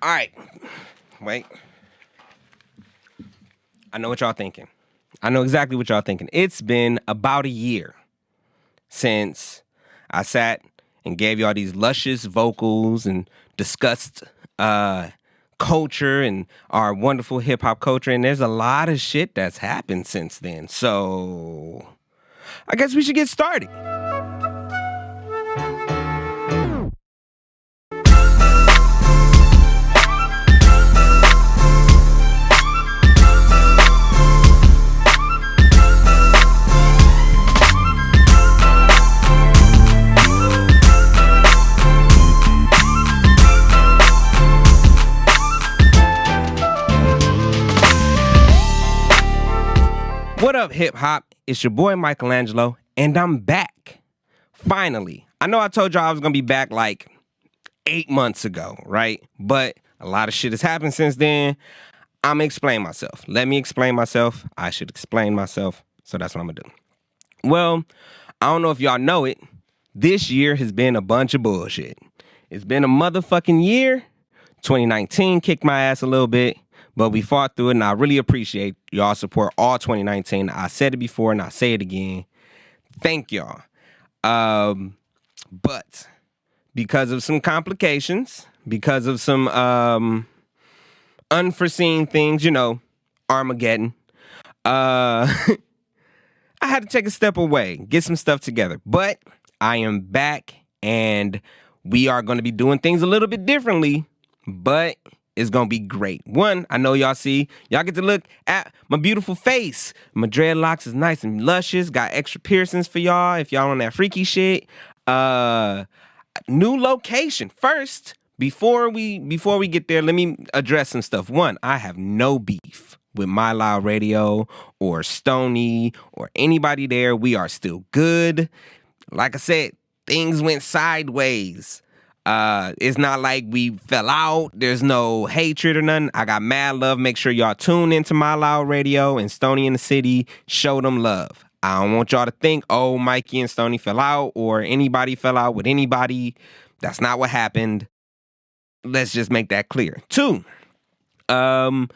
All right. Wait. I know what y'all thinking. I know exactly what y'all thinking. It's been about a year since I sat and gave y'all these luscious vocals and discussed culture and our wonderful hip hop culture. And there's a lot of shit that's happened since then. So I guess we should get started. What up, hip hop? It's your boy Michelangelo, and I'm back. Finally. I know I told y'all I was gonna be back like 8 months ago, right? But a lot of shit has happened since then. I'm gonna explain myself. Let me explain myself. I should explain myself. So that's what I'm gonna do. Well, I don't know if y'all know it. This year has been a bunch of bullshit. It's been a motherfucking year. 2019 kicked my ass a little bit, but we fought through it, and I really appreciate y'all support all 2019. I said it before, and I say it again. Thank y'all. But because of some complications, because of some unforeseen things, Armageddon, I had to take a step away, get some stuff together. But I am back, and we are going to be doing things a little bit differently, but it's going to be great. One, I know y'all get to look at my beautiful face. My dreadlocks is nice and luscious, got extra piercings for y'all if y'all on that freaky shit. New location. First, before we get there, let me address some stuff. One, I have no beef with My Loud Radio or Stony or anybody there. We are still good. Like I said, things went sideways. It's not like we fell out. There's no hatred or nothing. I got mad love. Make sure y'all tune into My Loud Radio and Stony in the City. Show them love. I don't want y'all to think, oh, Mikey and Stony fell out or anybody fell out with anybody. That's not what happened. Let's just make that clear. Two, the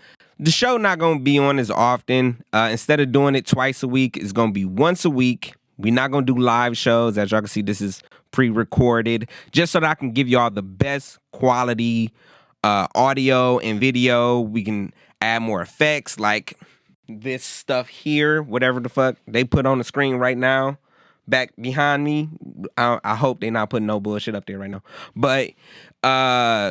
show not going to be on as often. Instead of doing it twice a week, it's going to be once a week. We're not going to do live shows. As y'all can see, this is pre-recorded, just so that I can give y'all the best quality audio and video. We can add more effects like this stuff here, whatever the fuck they put on the screen right now, back behind me. I hope they're not putting no bullshit up there right now. But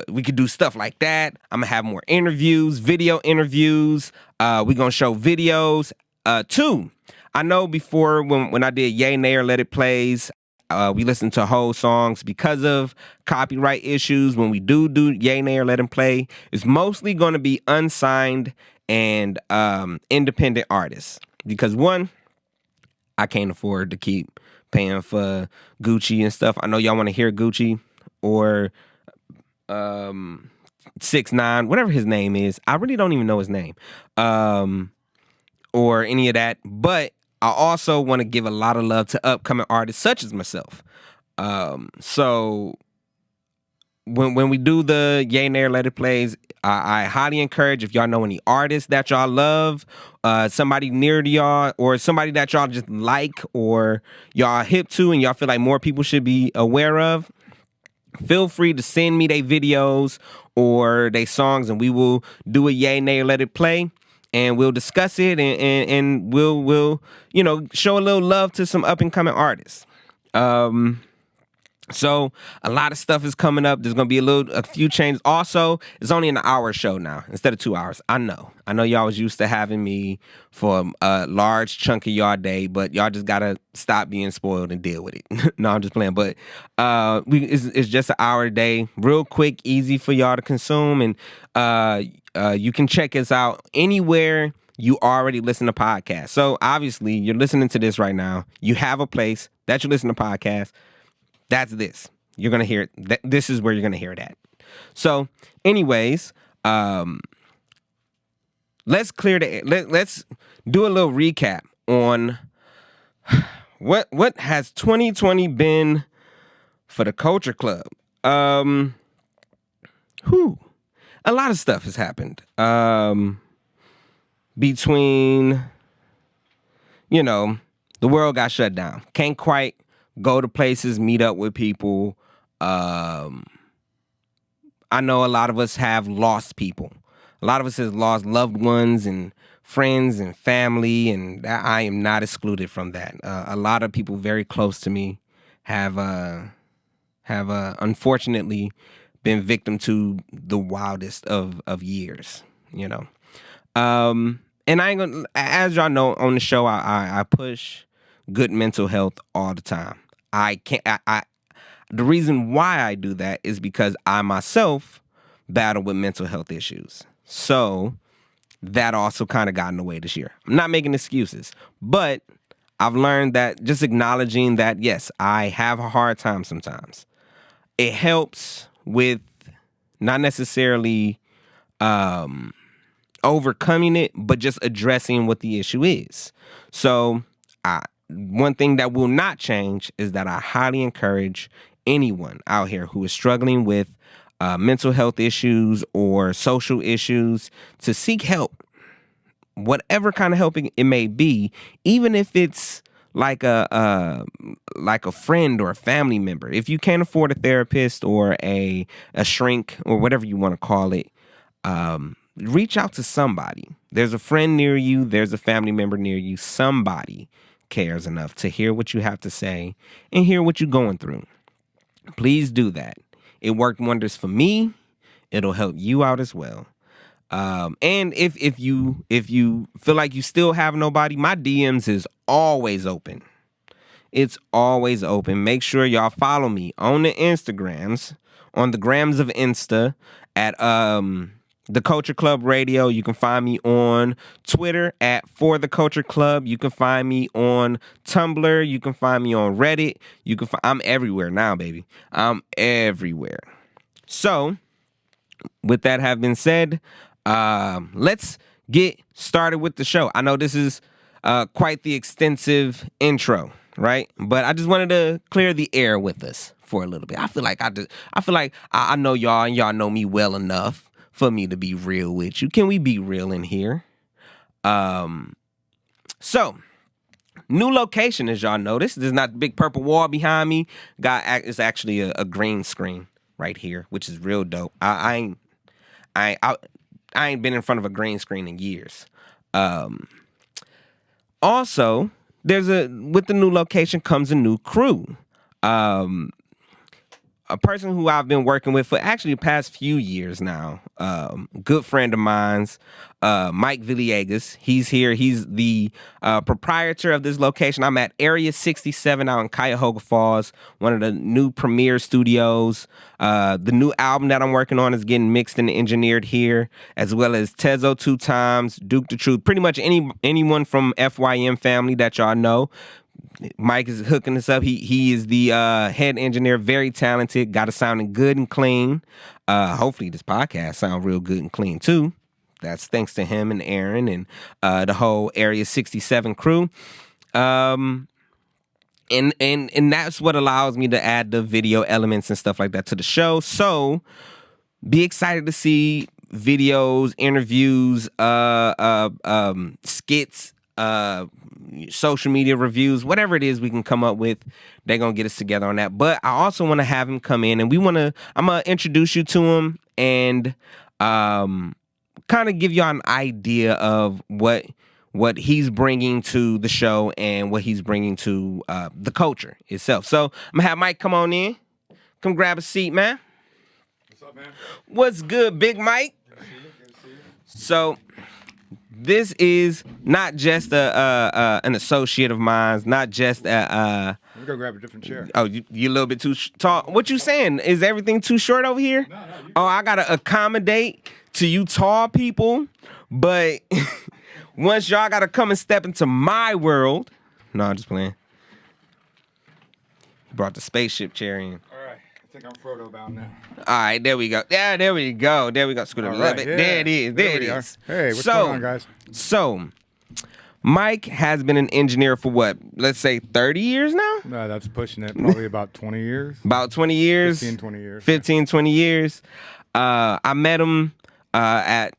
we could do stuff like that. I'm gonna have more interviews, video interviews. We're gonna show videos. Two, I know before when I did Yay, Nay, or Let It Plays, we listened to whole songs because of copyright issues. When we do Yay, Nay, or Let Him Play, it's mostly going to be unsigned and independent artists. Because one, I can't afford to keep paying for Gucci and stuff. I know y'all want to hear Gucci or 6ix9ine, whatever his name is. I really don't even know his name. Or any of that. But I also want to give a lot of love to upcoming artists such as myself. So when we do the Yay, Nay, or Let It Plays, I highly encourage, if y'all know any artists that y'all love, somebody near to y'all, or somebody that y'all just like or y'all hip to and y'all feel like more people should be aware of, feel free to send me their videos or their songs, and we will do a Yay, Nay, or Let It Play. And we'll discuss it and we'll show a little love to some up and coming artists. So a lot of stuff is coming up. There's gonna be a few changes. Also, it's only an hour show now instead of 2 hours. I know y'all was used to having me for a large chunk of y'all day, but y'all just gotta stop being spoiled and deal with it. No, I'm just playing. But it's just an hour a day, real quick, easy for y'all to consume, and you can check us out anywhere you already listen to podcasts. So obviously, you're listening to this right now. You have a place that you listen to podcasts. That's this. You're going to hear it. This is where you're going to hear it at. So, anyways, let's let's do a little recap on what has 2020 been for the Culture Club. a lot of stuff has happened. Between, the world got shut down. Can't quite go to places, meet up with people. I know a lot of us have lost people. A lot of us has lost loved ones and friends and family, and I am not excluded from that. A lot of people very close to me have unfortunately been victim to the wildest of years. And I ain't gonna, as y'all know on the show, I push good mental health all the time. I can't. The reason why I do that is because I myself battle with mental health issues. So that also kind of got in the way this year. I'm not making excuses, but I've learned that just acknowledging that, yes, I have a hard time sometimes. It helps with not necessarily overcoming it, but just addressing what the issue is. So one thing that will not change is that I highly encourage anyone out here who is struggling with mental health issues or social issues to seek help, whatever kind of help it may be, even if it's like a friend or a family member. If you can't afford a therapist or a shrink or whatever you want to call it, reach out to somebody. There's a friend near you. There's a family member near you. Somebody cares enough to hear what you have to say and hear what you're going through. Please do that. It worked wonders for me. It'll help you out as well. And if you feel like you still have nobody, my DMs is always open. It's always open. Make sure y'all follow me on the Instagrams, on the grams of Insta at The Culture Club Radio. You can find me on Twitter at For The Culture Club. You can find me on Tumblr. You can find me on Reddit. I'm everywhere now, baby. I'm everywhere. So, with that having been said, let's get started with the show. I know this is quite the extensive intro, right? But I just wanted to clear the air with us for a little bit. I feel like I know y'all and y'all know me well enough for me to be real with you. Can we be real in here? So, new location, as y'all notice. This is not the big purple wall behind me. It's actually a green screen right here, which is real dope. I ain't been in front of a green screen in years. Also, with the new location comes a new crew. A person who I've been working with for actually the past few years now. Good friend of mine's, Mike Villegas. He's here. He's the proprietor of this location. I'm at Area 67 out in Cuyahoga Falls, one of the new premier studios. The new album that I'm working on is getting mixed and engineered here, as well as Tezo 2 times, Duke the Truth. Pretty much anyone from FYM family that y'all know. Mike is hooking us up. He is the head engineer, very talented, got it sounding good and clean. Hopefully this podcast sound real good and clean too. That's thanks to him and Aaron and the whole Area 67 crew. And that's what allows me to add the video elements and stuff like that to the show. So be excited to see videos, interviews, skits, social media reviews, whatever it is we can come up with. They're gonna get us together on that. But I also want to have him come in, and I'm gonna introduce you to him and kind of give y'all an idea of what he's bringing to the show and what he's bringing to the culture itself. So I'm gonna have Mike come on in. Come grab a seat, man. What's up, man? What's good, Big Mike? Good to see you. Good to see you. So this is not just an associate of mine, not just Let me go grab a different chair. Oh, you a little bit too tall. What you saying? Is everything too short over here? No. I gotta accommodate to you tall people, but once y'all gotta come and step into my world. No, I'm just playing. Brought the spaceship chair in. All right. I think I'm Frodo bound now. All right, there we go. Yeah, there we go. Scoot up a little bit. Yeah. There it is. There it is. Hey, what's going on, guys? So, Mike has been an engineer for what? Let's say 30 years now? No, that's pushing it. Probably about 20 years. About 20 years? 15, 20 years. 15, 20 years. I met him A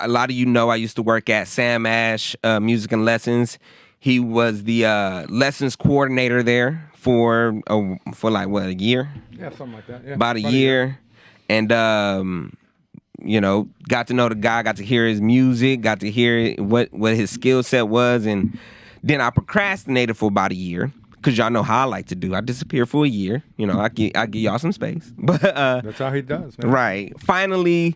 lot of you know I used to work at Sam Ash Music and Lessons. He was the lessons coordinator there for like what, a year? Yeah, something like that. Yeah, about a year. And got to know the guy, got to hear his music, got to hear what his skill set was, and then I procrastinated for about a year. Cause y'all know how I like to do. I disappear for a year. I give y'all some space. But that's how he does, man. Right. Finally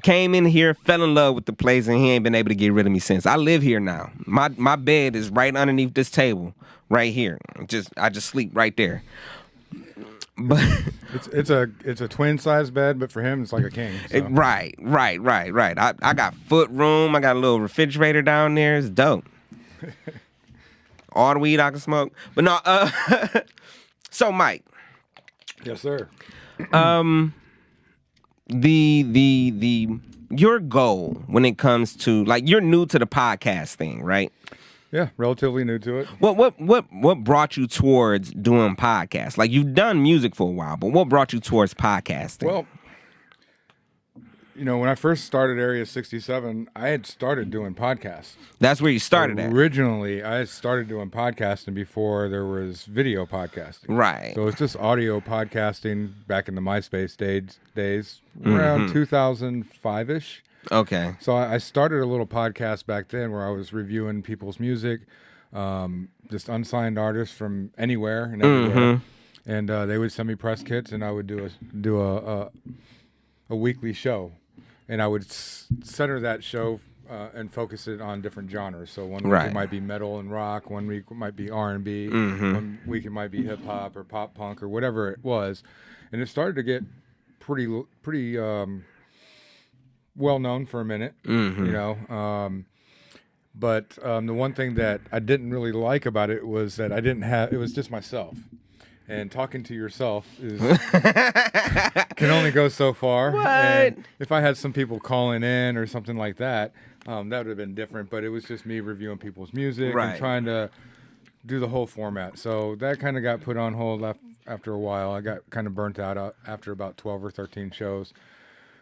came in here, fell in love with the place, and he ain't been able to get rid of me since. I live here now. My bed is right underneath this table, right here. I just sleep right there. But it's a twin size bed, but for him it's like a king. So. Right. I got foot room. I got a little refrigerator down there. It's dope. All the weed I can smoke. But no, so Mike. Yes, sir. Your goal when it comes to, like, you're new to the podcast thing, right? Yeah, relatively new to it. What brought you towards doing podcasts? Like, you've done music for a while, but what brought you towards podcasting? Well, when I first started Area 67, I had started doing podcasts. That's where you started at. Originally, I started doing podcasting before there was video podcasting. Right. So it's just audio podcasting back in the MySpace days, around 2005-ish. Okay. So I started a little podcast back then where I was reviewing people's music, just unsigned artists from anywhere and everywhere. And they would send me press kits, and I would do a weekly show. And I would center that show and focus it on different genres. So one week it might be metal and rock, one week it might be R&B, one week it might be hip hop or pop punk or whatever it was. And it started to get pretty well known for a minute, but the one thing that I didn't really like about it was that it was just myself. And talking to yourself can only go so far. What? And if I had some people calling in or something like that, that would have been different. But it was just me reviewing people's music and trying to do the whole format. So that kind of got put on hold after a while. I got kind of burnt out after about 12 or 13 shows.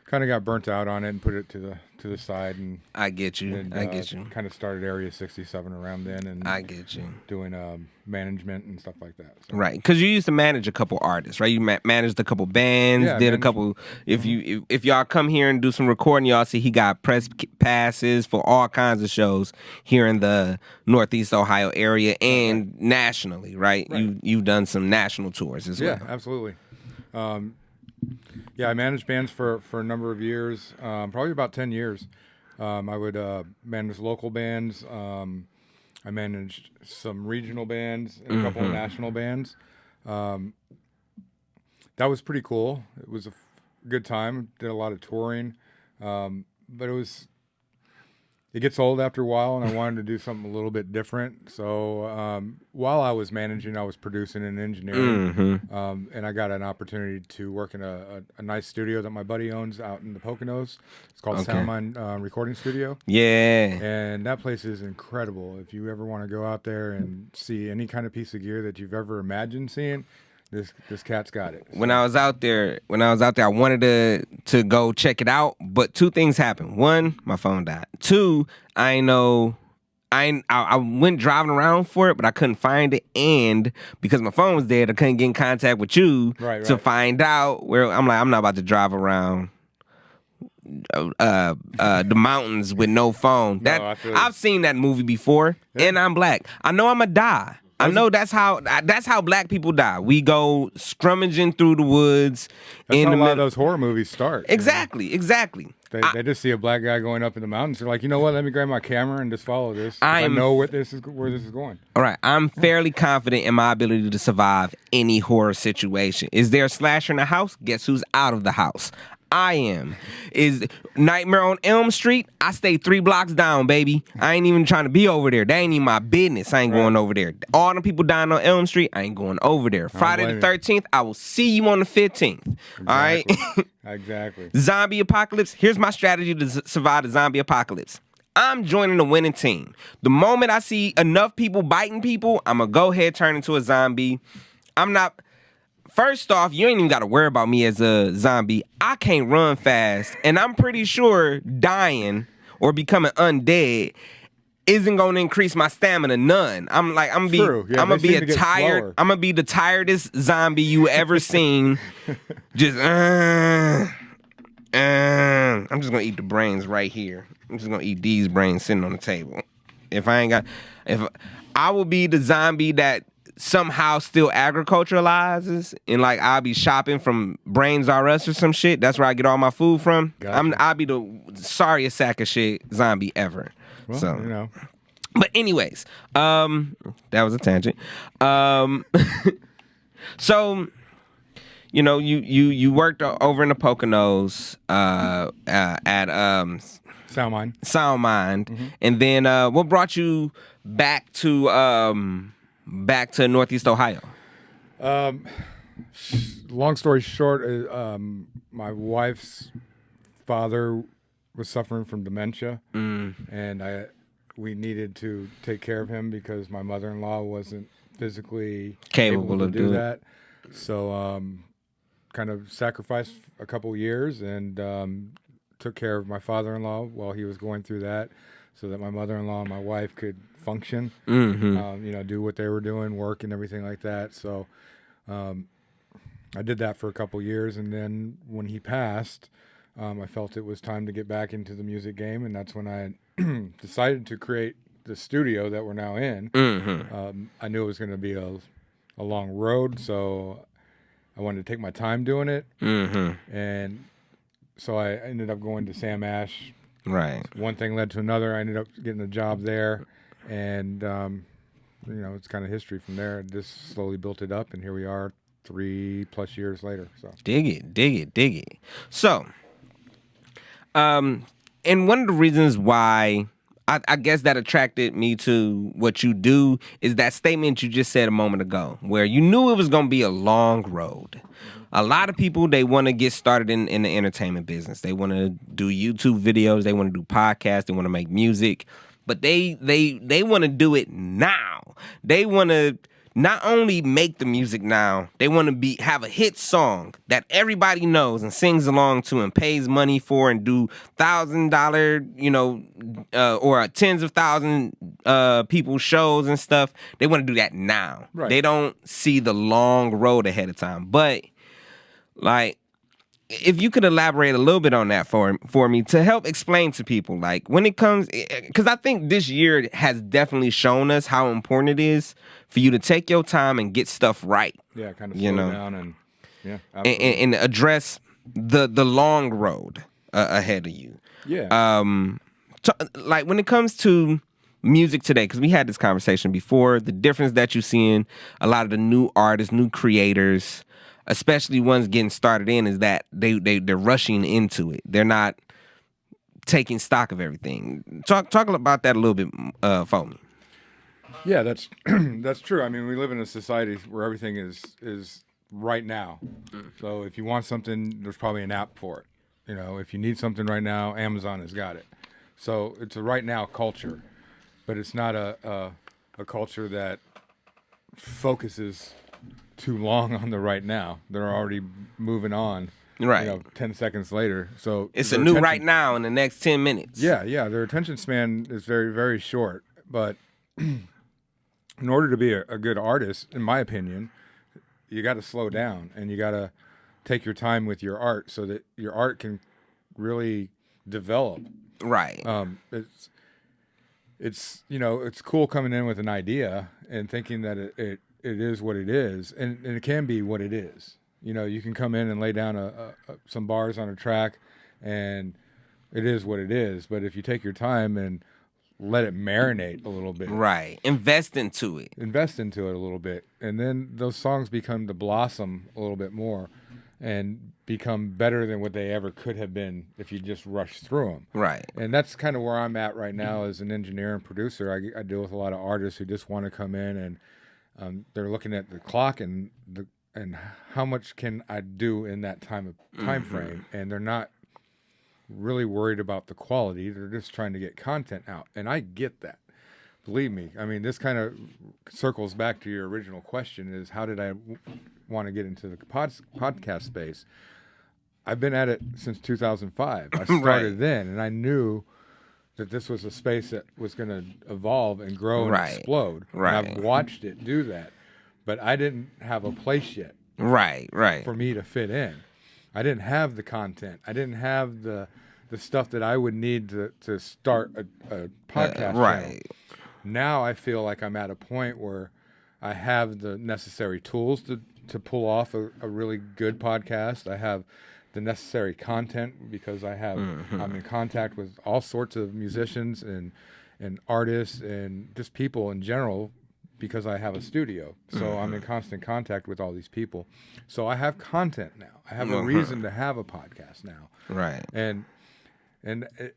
Kind of got burnt out on it and put it to the side. And I get you. I get you. Kind of started Area 67 around then, and I get you. Doing management and stuff like that. So. Right, because you used to manage a couple artists, right? You managed a couple bands, did a couple. If y'all come here and do some recording, y'all see he got press passes for all kinds of shows here in the Northeast Ohio area and nationally, right? You've done some national tours as well. Yeah, absolutely. I managed bands for a number of years, probably about 10 years. I would manage local bands. I managed some regional bands and a couple of national bands. That was pretty cool. It was a good time. Did a lot of touring, but it gets old after a while, and I wanted to do something a little bit different. So while I was managing, I was producing and engineering, and I got an opportunity to work in a nice studio that my buddy owns out in the Poconos. It's called Soundmine Recording Studio. Yeah. And that place is incredible. If you ever want to go out there and see any kind of piece of gear that you've ever imagined seeing, this cat's got it. When I was out there, I wanted to go check it out, but two things happened. One, my phone died. Two, I went driving around for it, but I couldn't find it, and because my phone was dead, I couldn't get in contact with you to find out where. I'm not about to drive around the mountains with no phone. I've seen that movie before, and I'm black. I know I'm gonna die. I know that's how black people die. We go scrummaging through the woods. That's how a lot of those horror movies start. Exactly. They just see a black guy going up in the mountains. They're like, you know what? Let me grab my camera and just follow this. I know where this is going. All right. I'm fairly confident in my ability to survive any horror situation. Is there a slasher in the house? Guess who's out of the house? I am. Is Nightmare on Elm Street? I stay 3 blocks down, baby. I ain't even trying to be over there. That ain't even my business. I ain't going over there. All the people dying on Elm Street, I ain't going over there. Friday the 13th, I will see you on the 15th. Exactly. All right? Exactly. Zombie apocalypse. Here's my strategy to survive the zombie apocalypse. I'm joining the winning team. The moment I see enough people biting people, I'm going to go ahead, turn into a zombie. first off, you ain't even got to worry about me as a zombie. I can't run fast, and I'm pretty sure dying or becoming undead isn't going to increase my stamina none. I'm True. Yeah, gonna they be seem to get slower. I'm gonna be the tiredest zombie you ever seen. Just I'm just gonna eat the brains right here. I'm just gonna eat these brains sitting on the table. If I will be the zombie that somehow still agriculturalizes, and like I'll be shopping from Brains R Us or some shit. That's where I get all my food from. Gotcha. I'll be the sorriest sack of shit zombie ever. Well, So you know. but anyways, that was a tangent. So you know, you worked over in the Poconos at Sound Mind. and then what brought you back to Northeast Ohio? Long story short, my wife's father was suffering from dementia, and we needed to take care of him because my mother-in-law wasn't physically Capable able of to do doing that. So kind of sacrificed a couple years and took care of my father-in-law while he was going through that, so that my mother-in-law and my wife could function, do what they were doing, work and everything like that. So I did that for a couple years, and then when he passed, I felt it was time to get back into the music game, and that's when I decided to create the studio that we're now in. I knew it was going to be a long road, so I wanted to take my time doing it, and so I ended up going to Sam Ash. Right. One thing led to another. I ended up getting a job there, and it's kind of history from there. Just slowly built it up, and here we are 3+ years later. So dig it. So, and one of the reasons why I guess that attracted me to what you do is that statement you just said a moment ago, where you knew it was going to be a long road. A lot of people, they want to get started in the entertainment business. They want to do YouTube videos. They want to do podcasts. They want to make music. But they want to do it now. They want to not only make the music now, they want to have a hit song that everybody knows and sings along to and pays money for and do $1,000, or tens of thousand people shows and stuff. They want to do that now. Right. They don't see the long road ahead of time. But like, if you could elaborate a little bit on that for me to help explain to people, like when it comes, because I think this year has definitely shown us how important it is for you to take your time and get stuff right. Yeah, kind of slow down and and address the long road ahead of you. Yeah. Like when it comes to music today, because we had this conversation before, the difference that you see in a lot of the new artists, new creators, especially ones getting started in, is that they're rushing into it. They're not taking stock of everything. Talk about that a little bit for me. Yeah, that's that's true. I mean, we live in a society where everything is right now. So if you want something, there's probably an app for it. If you need something right now, Amazon has got it. So it's a right now culture, but it's not a culture that focuses too long on the right now. They're already moving on. Right. 10 seconds later. So it's a new right now in the next 10 minutes. Yeah. Their attention span is very, very short. But in order to be a good artist, in my opinion, you got to slow down and you got to take your time with your art so that your art can really develop. Right. It's cool coming in with an idea and thinking that it is what it is, and it can be what it is. You can come in and lay down some bars on a track, and it is what it is. But if you take your time and let it marinate a little bit, right, invest into it a little bit, and then those songs become to blossom a little bit more and become better than what they ever could have been if you just rushed through them. Right. And that's kind of where I'm at right now as an engineer and producer. I deal with a lot of artists who just want to come in and they're looking at the clock and how much can I do in that time frame, and they're not really worried about the quality. They're just trying to get content out, and I get that. Believe me. I mean, this kind of circles back to your original question: is how did I want to get into the podcast space. I've been at it since 2005. I started Right. then, and I knew that this was a space that was going to evolve and grow and Right. explode. Right. And I've watched it do that, but I didn't have a place yet Right. for me to fit in. I didn't have the content. I didn't have the stuff that I would need to start a podcast right. channel. Now I feel like I'm at a point where I have the necessary tools to pull off a really good podcast. I have the necessary content because I'm in contact with all sorts of musicians and artists and just people in general because I have a studio. So I'm in constant contact with all these people. So I have content now. I have a reason to have a podcast now. Right. And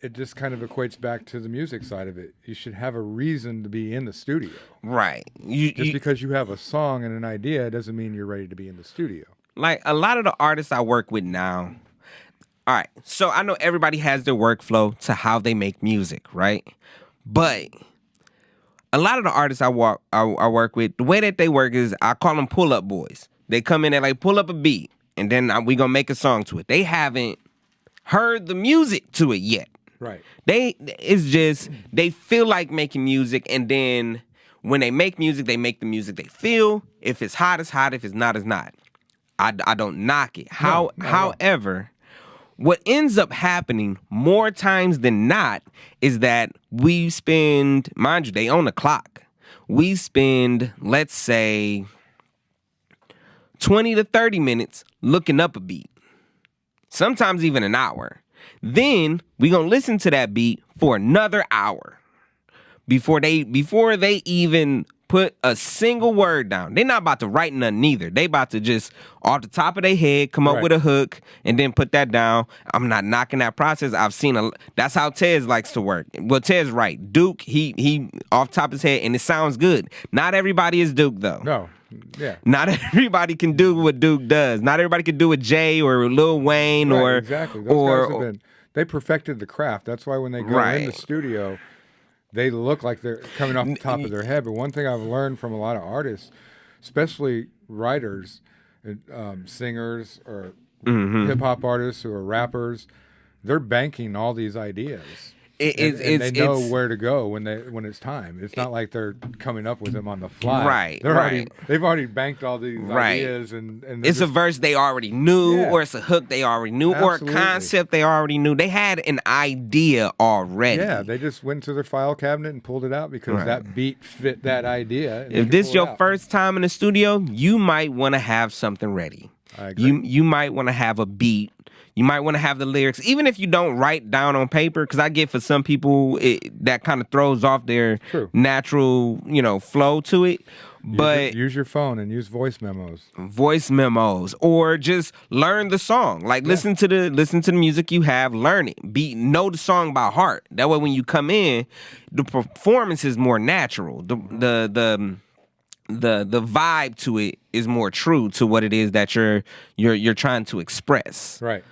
it just kind of equates back to the music side of it. You should have a reason to be in the studio. Right. Just because you have a song and an idea doesn't mean you're ready to be in the studio. Like a lot of the artists I work with now. All right. So I know everybody has their workflow to how they make music, right? But a lot of the artists I work with, the way that they work is I call them pull-up boys. They come in and like pull up a beat, and then we gonna make a song to it. They haven't heard the music to it yet. Right. It's just they feel like making music, and then when they make music, they make the music they feel. If it's hot, it's hot. If it's not, it's not. I don't knock it. However, what ends up happening more times than not is that we spend, mind you, they own the clock. We spend, let's say, 20 to 30 minutes looking up a beat. Sometimes even an hour. Then we gonna listen to that beat for another hour before they even put a single word down. They're not about to write nothing either. They about to just off the top of their head come up with a hook and then put that down. I'm not knocking that process. I've seen that's how Tez likes to work. Well, Tez right. Duke, he off top of his head and it sounds good. Not everybody is Duke though. No. Yeah. Not everybody can do what Duke does. Not everybody can do what Jay or Lil Wayne or exactly. Those guys they perfected the craft. That's why when they go in the studio, they look like they're coming off the top of their head. But one thing I've learned from a lot of artists, especially writers, singers, or hip hop artists who are rappers, they're banking all these ideas. And they know where to go when it's time. It's not like they're coming up with them on the fly. Right. They've already banked all these ideas, and it's a verse they already knew, or it's a hook they already knew, or a concept they already knew. They had an idea already. Yeah, they just went to their file cabinet and pulled it out because that beat fit that idea. If this is your first time in the studio, you might want to have something ready. I agree. You might want to have a beat. You might want to have the lyrics, even if you don't write down on paper, because I get for some people that kind of throws off their natural, flow to it. But use your phone and use voice memos, or just learn the song. Like listen to the music you have, learn it. Know the song by heart. That way, when you come in, the performance is more natural. The vibe to it is more true to what it is that you're trying to express. Right.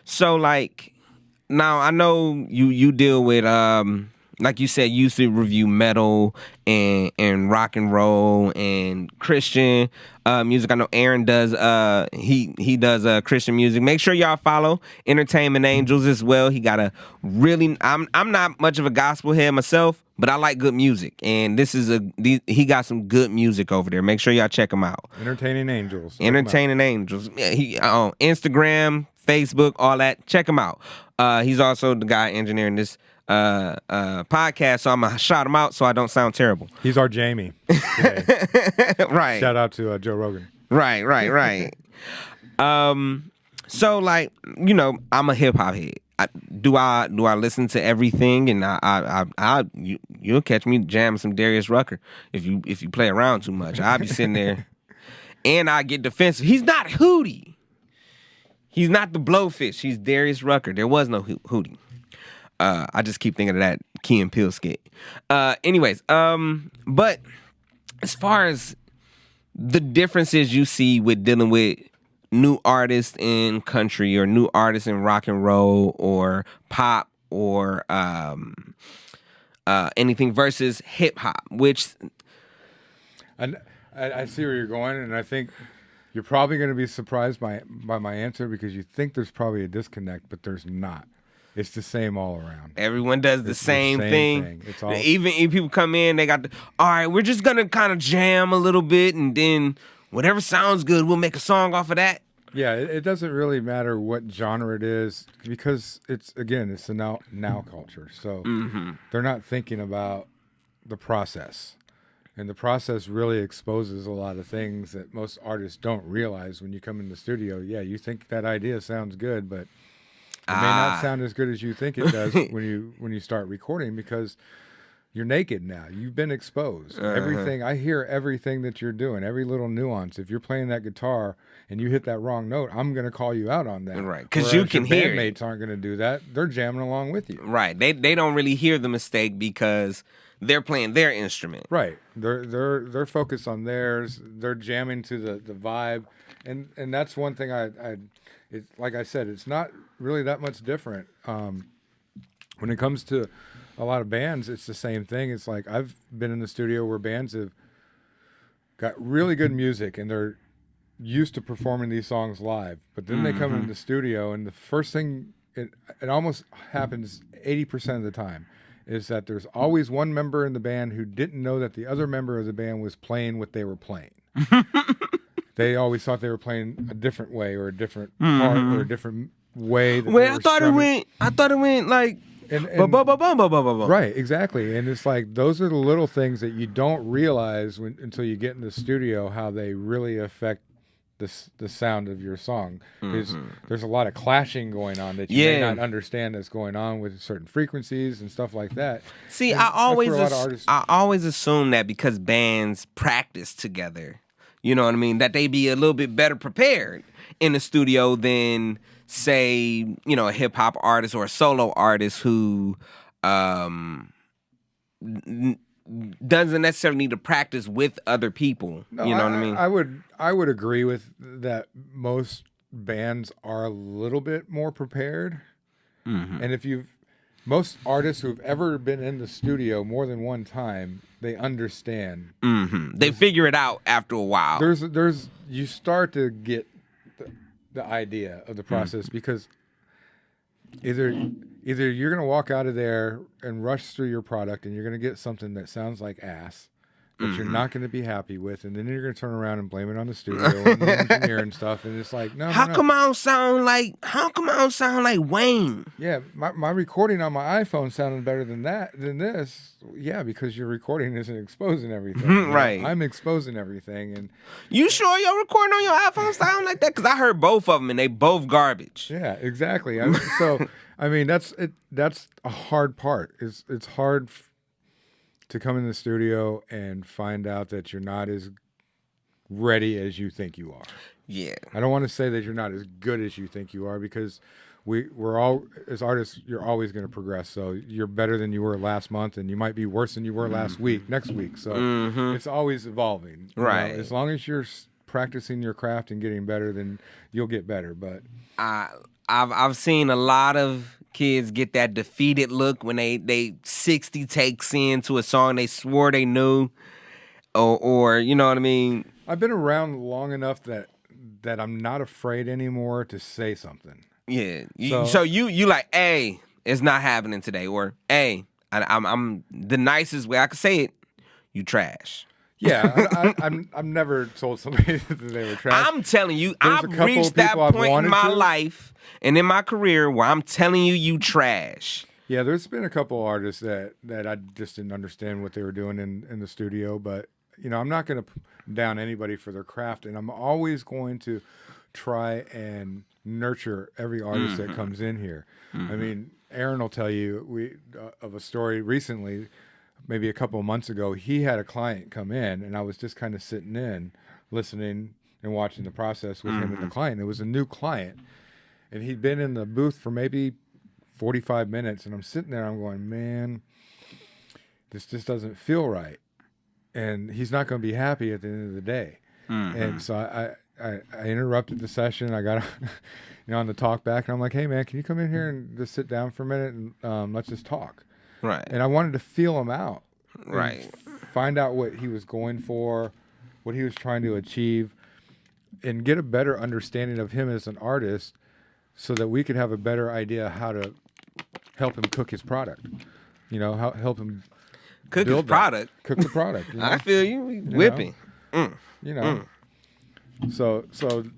So like now I know you deal with like you said, you used to review metal and rock and roll and Christian music. I know Aaron does he does Christian music. Make sure y'all follow Entertainment Angels as well. He got I'm not much of a gospel head myself, but I like good music, and he got some good music over there. Make sure y'all check him out. Entertaining Angels. Yeah, he on Instagram, Facebook, all that. Check him out. He's also the guy engineering this podcast, so I'm gonna shout him out so I don't sound terrible. He's our Jamie. Right. Shout out to Joe Rogan. Right. So like, I'm a hip hop head. Do I listen to everything? And you'll catch me jamming some Darius Rucker if you play around too much. I'll be sitting there, and I get defensive. He's not Hootie. He's not the Blowfish. He's Darius Rucker. There was no Hootie. I just keep thinking of that Key and Peele skit. Anyways, but as far as the differences you see with dealing with new artists in country or new artists in rock and roll or pop or anything versus hip hop, which and I see where you're going, and I think you're probably going to be surprised by my answer because you think there's probably a disconnect, but there's not. It's the same all around. Everyone does the same thing. It's all Even if people come in, they got all right, we're just gonna kind of jam a little bit, and then whatever sounds good, we'll make a song off of that. Yeah, it doesn't really matter what genre it is because it's a now culture. So they're not thinking about the process. And the process really exposes a lot of things that most artists don't realize when you come in the studio. Yeah, you think that idea sounds good, but it may not sound as good as you think it does when you start recording because you're naked now. You've been exposed. Everything I hear everything that you're doing, every little nuance. If you're playing that guitar and you hit that wrong note, I'm going to call you out on that. Right, because you can hear it. Bandmates aren't going to do that. They're jamming along with you. Right. They don't really hear the mistake because they're playing their instrument. Right. They're focused on theirs. They're jamming to the vibe. And that's one thing it's like I said, it's not really that much different. When it comes to a lot of bands, it's the same thing. It's like I've been in the studio where bands have got really good music and they're used to performing these songs live. But then they come into the studio and the first thing, it almost happens 80% of the time, is that there's always one member in the band who didn't know that the other member of the band was playing what they were playing. They always thought they were playing a different way or a different part or a different way. I thought it went like right, exactly. And it's like those are the little things that you don't realize until you get in the studio how they really affect the sound of your song. There's a lot of clashing going on that you may not understand that's going on with certain frequencies and stuff like that. See, and I always assume that because bands practice together, you know what I mean, that they be a little bit better prepared in the studio than, say, a hip hop artist or a solo artist who doesn't necessarily need to practice with other people. No, you know what I mean? I would agree with that. Most bands are a little bit more prepared, and most artists who've ever been in the studio more than one time, they understand. They figure it out after a while. You start to get the idea of the process because either you're going to walk out of there and rush through your product and you're going to get something that sounds like ass that you're not going to be happy with, and then you're going to turn around and blame it on the studio and the engineer and stuff, and it's like, no. How come I don't sound like Wayne? Yeah, my recording on my iPhone sounded better than this. Yeah, because your recording isn't exposing everything. Right. I'm exposing everything. And you sure your recording on your iPhone sound like that? Because I heard both of them and they both garbage. Yeah, exactly. That's a hard part. It's hard to come in the studio and find out that you're not as ready as you think you are. Yeah. I don't want to say that you're not as good as you think you are because we're all, as artists, you're always going to progress. So you're better than you were last month and you might be worse than you were next week. So it's always evolving. Right. As long as you're practicing your craft and getting better, then you'll get better. But I've seen a lot of kids get that defeated look when they 60 takes into a song they swore they knew, or you know what I mean. I've been around long enough that I'm not afraid anymore to say something. Yeah. So you like, hey, it's not happening today, or hey, I'm the nicest way I could say it. You trash. Yeah, I've never told somebody that they were trash. I'm telling you, I've reached that point in my life and in my career where I'm telling you trash. Yeah, there's been a couple artists that I just didn't understand what they were doing in the studio, but I'm not going to down anybody for their craft, and I'm always going to try and nurture every artist that comes in here. I mean, Aaron will tell you of a story recently. Maybe a couple of months ago, he had a client come in, and I was just kind of sitting in, listening and watching the process with him and the client. It was a new client, and he'd been in the booth for maybe 45 minutes, and I'm sitting there, I'm going, man, this just doesn't feel right. And he's not going to be happy at the end of the day. And so I interrupted the session. I got on the talk back, and I'm like, hey, man, can you come in here and just sit down for a minute and let's just talk? Right. And I wanted to feel him out. Right. Find out what he was going for, what he was trying to achieve, and get a better understanding of him as an artist, so that we could have a better idea how to help him cook his product. Help him cook his product. Cook the product. I feel you. Whipping. So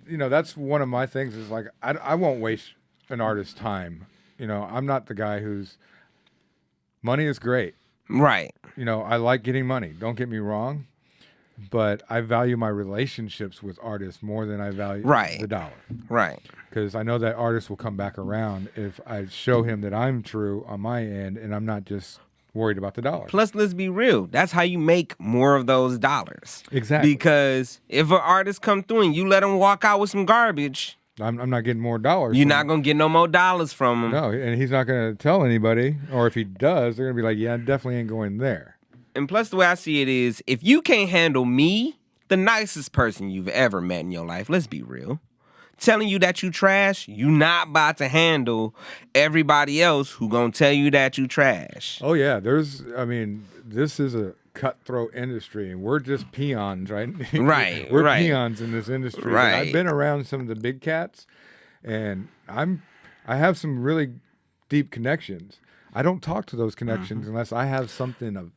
that's one of my things is like I won't waste an artist's time. I'm not the guy who's money is great. Right. I like getting money. Don't get me wrong. But I value my relationships with artists more than I value the dollar. Right. Because I know that artist will come back around if I show him that I'm true on my end and I'm not just worried about the dollar. Plus, let's be real. That's how you make more of those dollars. Exactly. Because if an artist come through and you let him walk out with some garbage, I'm not getting more dollars. You're not going to get no more dollars from him. No, and he's not going to tell anybody. Or if he does, they're going to be like, yeah, I definitely ain't going there. And plus, the way I see it is, if you can't handle me, the nicest person you've ever met in your life, let's be real, telling you that you trash, you not about to handle everybody else who gonna tell you that you trash. Oh, yeah. This is a cutthroat industry, and we're just peons, right? Right. We're peons in this industry. Right. I've been around some of the big cats, and I have some really deep connections. I don't talk to those connections unless I have something of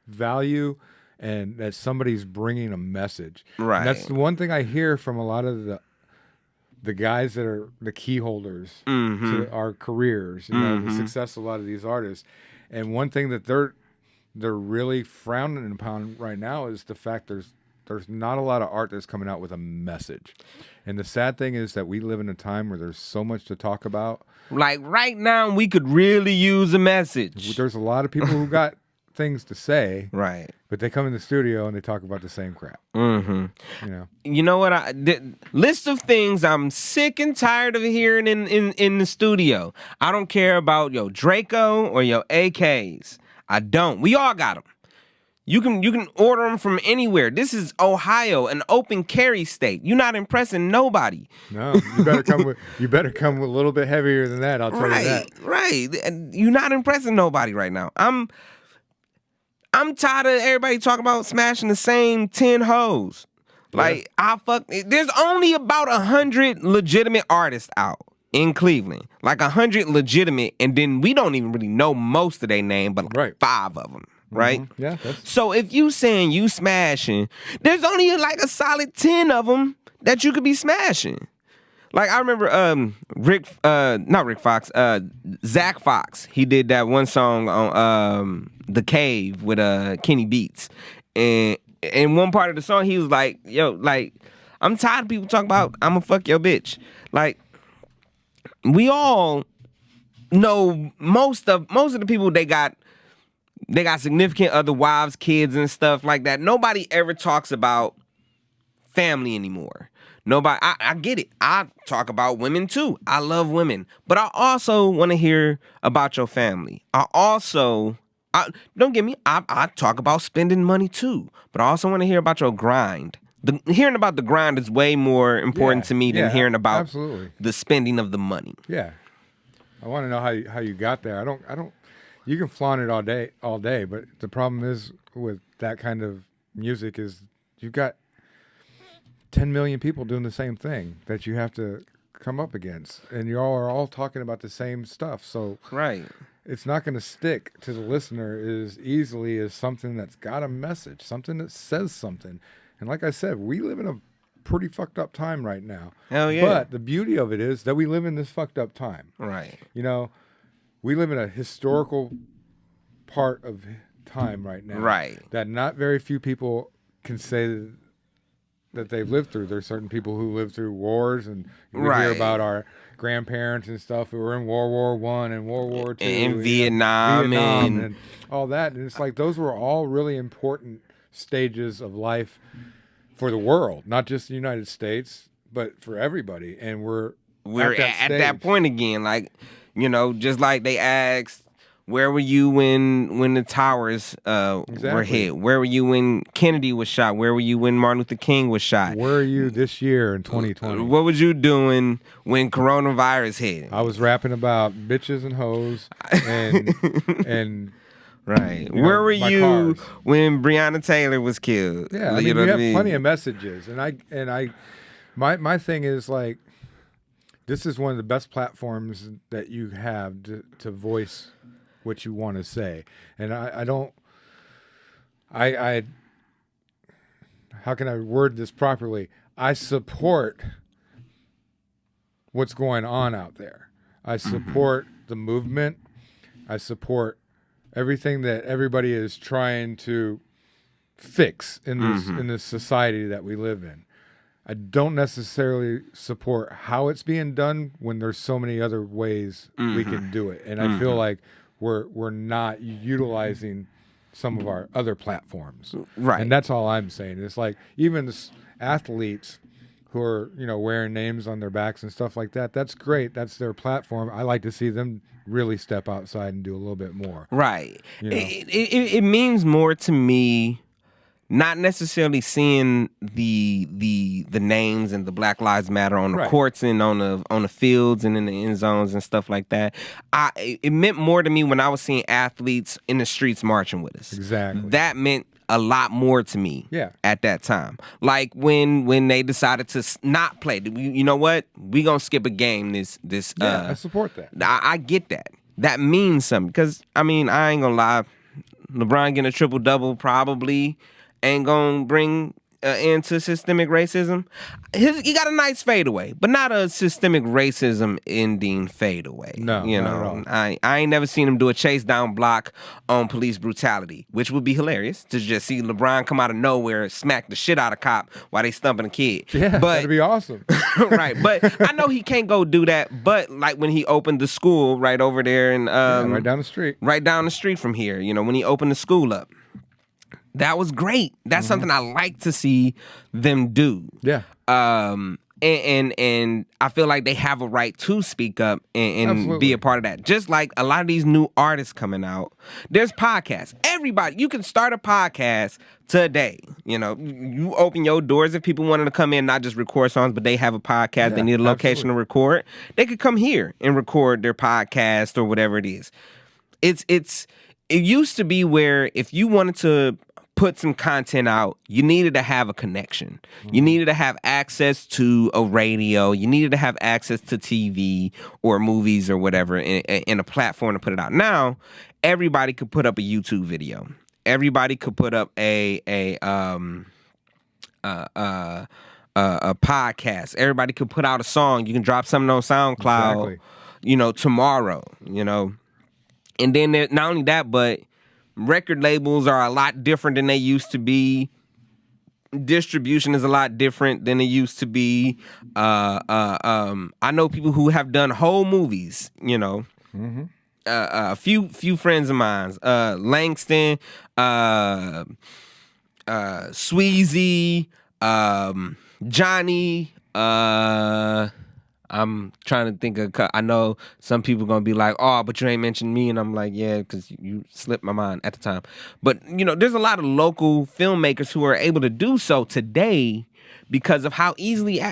value and that somebody's bringing a message. Right. And that's the one thing I hear from a lot of the guys that are the key holders to our careers, the success of a lot of these artists. And one thing that they're really frowning upon right now is the fact there's not a lot of art that's coming out with a message. And the sad thing is that we live in a time where there's so much to talk about. Like right now, we could really use a message. There's a lot of people who got things to say, right? But they come in the studio and they talk about the same crap. You know what? The list of things I'm sick and tired of hearing in the studio. I don't care about your Draco or your AKs. I don't. We all got them. You can order them from anywhere. This is Ohio, an open carry state. You're not impressing nobody. No, you better come with a little bit heavier than that. I'll tell you that. Right. And you're not impressing nobody right now. I'm tired of everybody talking about smashing the same 10 hoes. Like, there's only about 100 legitimate artists out in Cleveland. Like 100 legitimate, and then we don't even really know most of their name, but like 5 of them, right? Yeah. So if you saying you smashing, there's only like a solid 10 of them that you could be smashing. Like I remember Zach Fox. He did that one song on The Cave with Kenny Beats. And in one part of the song he was like, yo, like, I'm tired of people talking about I'ma fuck your bitch. Like, we all know most of the people they got significant other wives, kids and stuff like that. Nobody ever talks about family anymore. Nobody, I get it. I talk about women too. I love women. But I also want to hear about your family. Don't get me, I talk about spending money too. But I also want to hear about your grind. Hearing about the grind is way more important to me than hearing about the spending of the money. Yeah. I want to know how you got there. I don't you can flaunt it all day, but the problem is with that kind of music is you've got 10 million people doing the same thing that you have to come up against, and you all are all talking about the same stuff. So it's not going to stick to the listener as easily as something that's got a message, something that says something. And like I said, we live in a pretty fucked up time right now. Hell yeah. But the beauty of it is that we live in this fucked up time. Right. We live in a historical part of time right now. Right. That not very few people can say that they've lived through. There's certain people who lived through wars, and we hear about our grandparents and stuff who were in World War I and World War II. And Vietnam and all that. And it's like those were all really important stages of life for the world, not just the United States, but for everybody. And we're at that point again. Like, just like they asked, where were you when the towers were hit? Where were you when Kennedy was shot? Where were you when Martin Luther King was shot? Where are you this year in 2020? What was you doing when coronavirus hit? I was rapping about bitches and hoes and Right. You Where know, were my you cars. when Breonna Taylor was killed? Yeah, I You mean, know we what have plenty of messages, my thing is like, this is one of the best platforms that you have to voice what you want to say, and I don't, I, how can I word this properly? I support what's going on out there. I support the movement. I support everything that everybody is trying to fix in this society that we live in. I don't necessarily support how it's being done when there's so many other ways we can do it, and I feel like we're not utilizing some of our other platforms. Right. And that's all I'm saying. It's like even athletes who are, you know, wearing names on their backs and stuff like that. That's great. That's their platform. I like to see them really step outside and do a little bit more. Right. You know? It means more to me, not necessarily seeing the names and the Black Lives Matter on the Right. courts and on the fields and in the end zones and stuff like that. It meant more to me when I was seeing athletes in the streets marching with us. Exactly. That meant a lot more to me. Yeah. At that time, like when they decided to not play. You know what? We gonna skip a game. I support that. I get that. That means something because I mean I ain't gonna lie. LeBron getting a triple double probably ain't gonna bring end to systemic racism. He got a nice fadeaway, but not a systemic racism ending fadeaway. No, you not know, at all. I ain't never seen him do a chase down block on police brutality, which would be hilarious to just see LeBron come out of nowhere, smack the shit out of cop while they stumping a kid. Yeah, but that'd be awesome. right, but I know he can't go do that. But like when he opened the school right over there and Right down the street. right down the street from here, you know, when he opened the school up. That was great. That's something I like to see them do. Yeah. And I feel like they have a right to speak up and Absolutely. be a part of that. Just like a lot of these new artists coming out. There's podcasts. Everybody, you can start a podcast today. You know, you open your doors if people wanted to come in, not just record songs, but they have a podcast. They need a location to record. They could come here and record their podcast or whatever it is. It used to be where if you wanted to put some content out, you needed to have a connection. You needed to have access to a radio. You needed to have access to TV or movies or whatever in a platform to put it out. Now, everybody could put up a YouTube video. Everybody could put up a podcast. Everybody could put out a song. You can drop something on SoundCloud, you know, tomorrow, you know. And then not only that, but record labels are a lot different than they used to be. Distribution is a lot different than it used to be. I know people who have done whole movies, you know. A few friends of mine, Langston, Sweezy, Johnny, I'm trying to think of. I know some people gonna be like, "Oh, but you ain't mentioned me," and I'm like, "Yeah, because you slipped my mind at the time." But you know, there's a lot of local filmmakers who are able to do so today because of how easily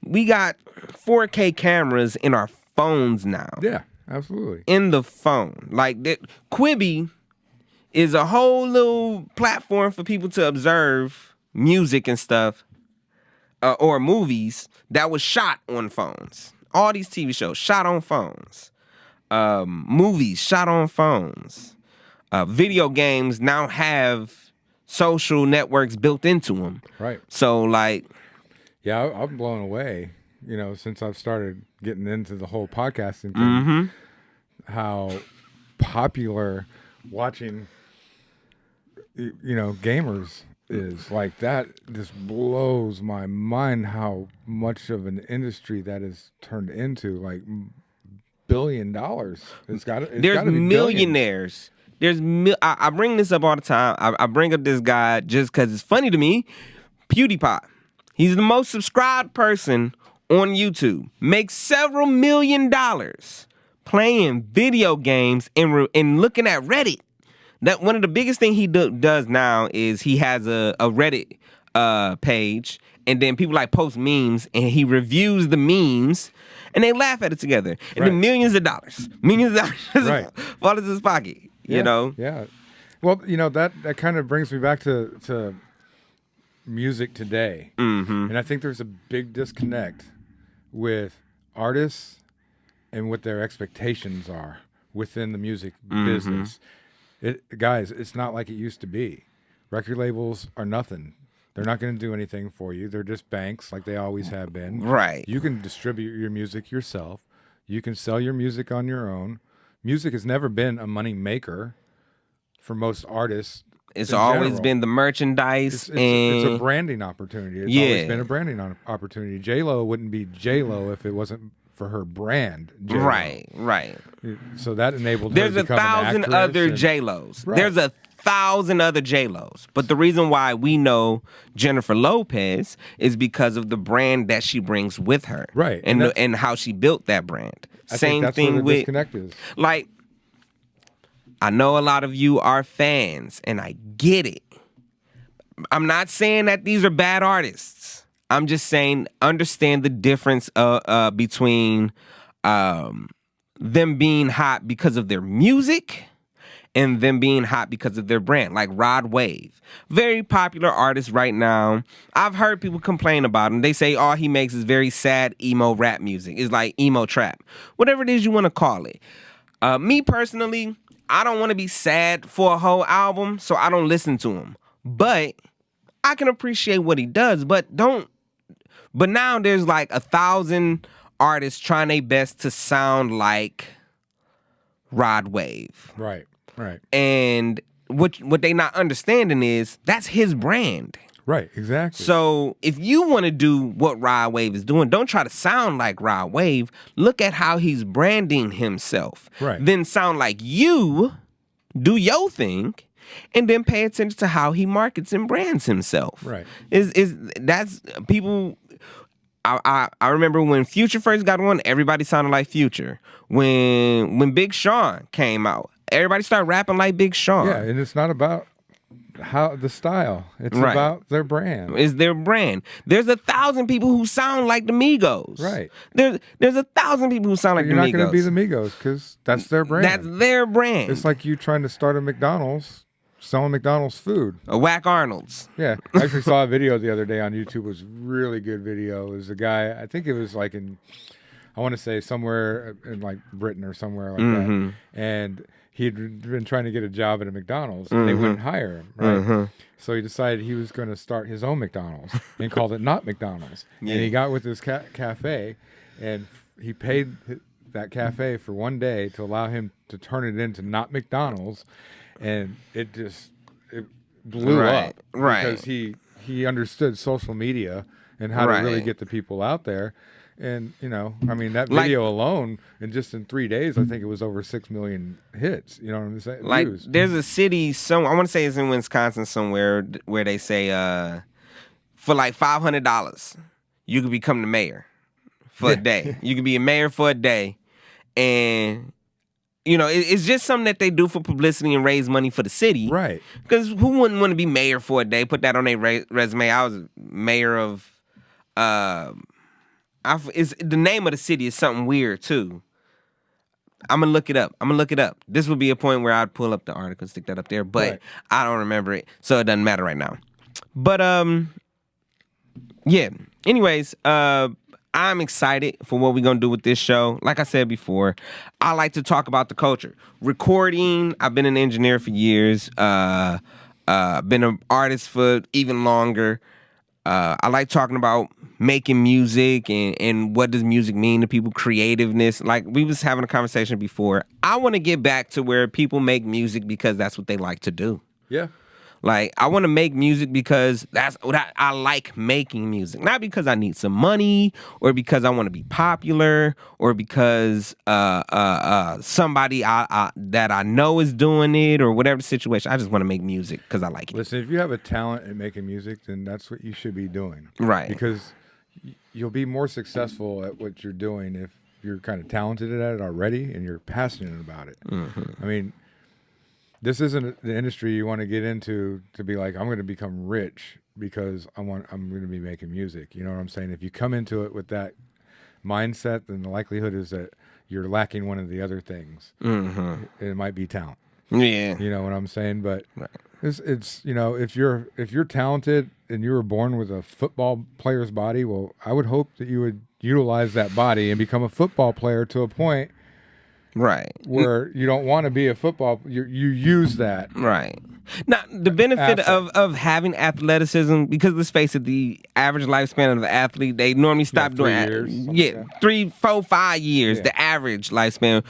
we got 4K cameras in our phones now. Yeah, absolutely. In the phone, like that, Quibi is a whole little platform for people to observe music and stuff. Or movies that was shot on phones. All these TV shows shot on phones. Movies shot on phones. Video games now have social networks built into them. Right. So like, yeah, I'm blown away. You know, since I've started getting into the whole podcasting thing, how popular watching, you know, gamers is. Like, that just blows my mind how much of an industry that is turned into. Like, $1 billion. There's millionaires. I bring this up all the time. I bring up this guy just because it's funny to me. PewDiePie. He's the most subscribed person on YouTube. Makes several $1 million playing video games and looking at Reddit. That one of the biggest thing he does now is he has a Reddit page, and then people like post memes, and he reviews the memes, and they laugh at it together, and then millions of dollars Right. fall into his pocket. you know? Yeah. Well, that kind of brings me back to music today. Mm-hmm. And I think there's a big disconnect with artists and what their expectations are within the music business. Guys, it's not like it used to be. Record labels are nothing. They're not going to do anything for you. They're just banks like they always have been. Right. You can distribute your music yourself. You can sell your music on your own. Music has never been a money maker for most artists. It's in always general. been the merchandise. It's a branding opportunity. It's Yeah. always been a branding opportunity. J-Lo wouldn't be J-Lo if it wasn't for her brand. J-Lo. Right. So that enabled There's her to become an 1,000 actress other and- J-Los. Right. There's 1,000 other J-Los. But the reason why we know Jennifer Lopez is because of the brand that she brings with her. Right. And how she built that brand. I Same think that's thing where the with disconnect is. like I know a lot of you are fans and I get it. I'm not saying that these are bad artists. I'm just saying understand the difference between them being hot because of their music and them being hot because of their brand. Like Rod Wave, very popular artist right now. I've heard people complain about him. They say all he makes is very sad emo rap music. It's like emo trap, whatever it is you want to call it. Me personally, I don't want to be sad for a whole album, so I don't listen to him. But I can appreciate what he does, but now there's like 1,000 artists trying their best to sound like Rod Wave. Right. And what they not understanding is that's his brand. Right, exactly. So if you want to do what Rod Wave is doing, don't try to sound like Rod Wave. Look at how he's branding himself. Right. Then sound like you, do your thing, and then pay attention to how he markets and brands himself. Right. That's people. I remember when Future first got on, everybody sounded like Future. When Big Sean came out, everybody started rapping like Big Sean. Yeah, and it's not about how the style. It's Right. about their brand. Is their brand. There's 1,000 people who sound like the Migos. Right. There's 1,000 people who sound like You're the not Migos. going to be the Migos because that's their brand. That's their brand. It's like you trying to start a McDonald's, selling McDonald's food. a Whack Arnold's. Yeah, I actually saw a video the other day on YouTube. It was a really good video. It was a guy, I think it was like I want to say somewhere in like Britain or somewhere like that. And he'd been trying to get a job at a McDonald's and they wouldn't hire him, right? So he decided he was going to start his own McDonald's and called it Not McDonald's. Yeah. And he got with this cafe and he paid that cafe for one day to allow him to turn it into Not McDonald's. And it blew up because he understood social media and how to really get the people out there. And I mean, that video alone, and just in 3 days, I think it was over 6 million hits. You know what I'm saying? Like Views. there's a city I want to say it's in Wisconsin somewhere where they say for like $500 you could become the mayor for a day. You could be a mayor for a day, and it's just something that they do for publicity and raise money for the city. Right. Because who wouldn't want to be mayor for a day? Put that on their resume. I was mayor of. The name of the city is something weird too. I'm gonna look it up. This would be a point where I'd pull up the article, stick that up there, but Right. I don't remember it, so it doesn't matter right now. But yeah. Anyways, I'm excited for what we're gonna do with this show. Like I said before, I like to talk about the culture. Recording. I've been an engineer for years. Been an artist for even longer. I like talking about making music and what does music mean to people, creativeness. Like we was having a conversation before. I want to get back to where people make music because that's what they like to do. Yeah. Like I want to make music because that's what I like making music. Not because I need some money or because I want to be popular or because somebody that I know is doing it or whatever the situation. I just want to make music because I like it. Listen, if you have a talent in making music, then that's what you should be doing. Right. Because you'll be more successful at what you're doing if you're kind of talented at it already and you're passionate about it. I mean, this isn't the industry you want to get into to be like, I'm going to become rich because I'm going to be making music. You know what I'm saying? If you come into it with that mindset, then the likelihood is that you're lacking one of the other things. It might be talent. Yeah. You know what I'm saying? But Right. it's if you're talented and you were born with a football player's body, well, I would hope that you would utilize that body and become a football player to a point Right. where you don't want to be a football. You use that. Right. Now, the benefit Asset. of having athleticism, because let's face it, the average lifespan of the athlete, they normally stop 3 doing years, something yeah, like that. 3, 4, 5 years, Yeah. the average lifespan.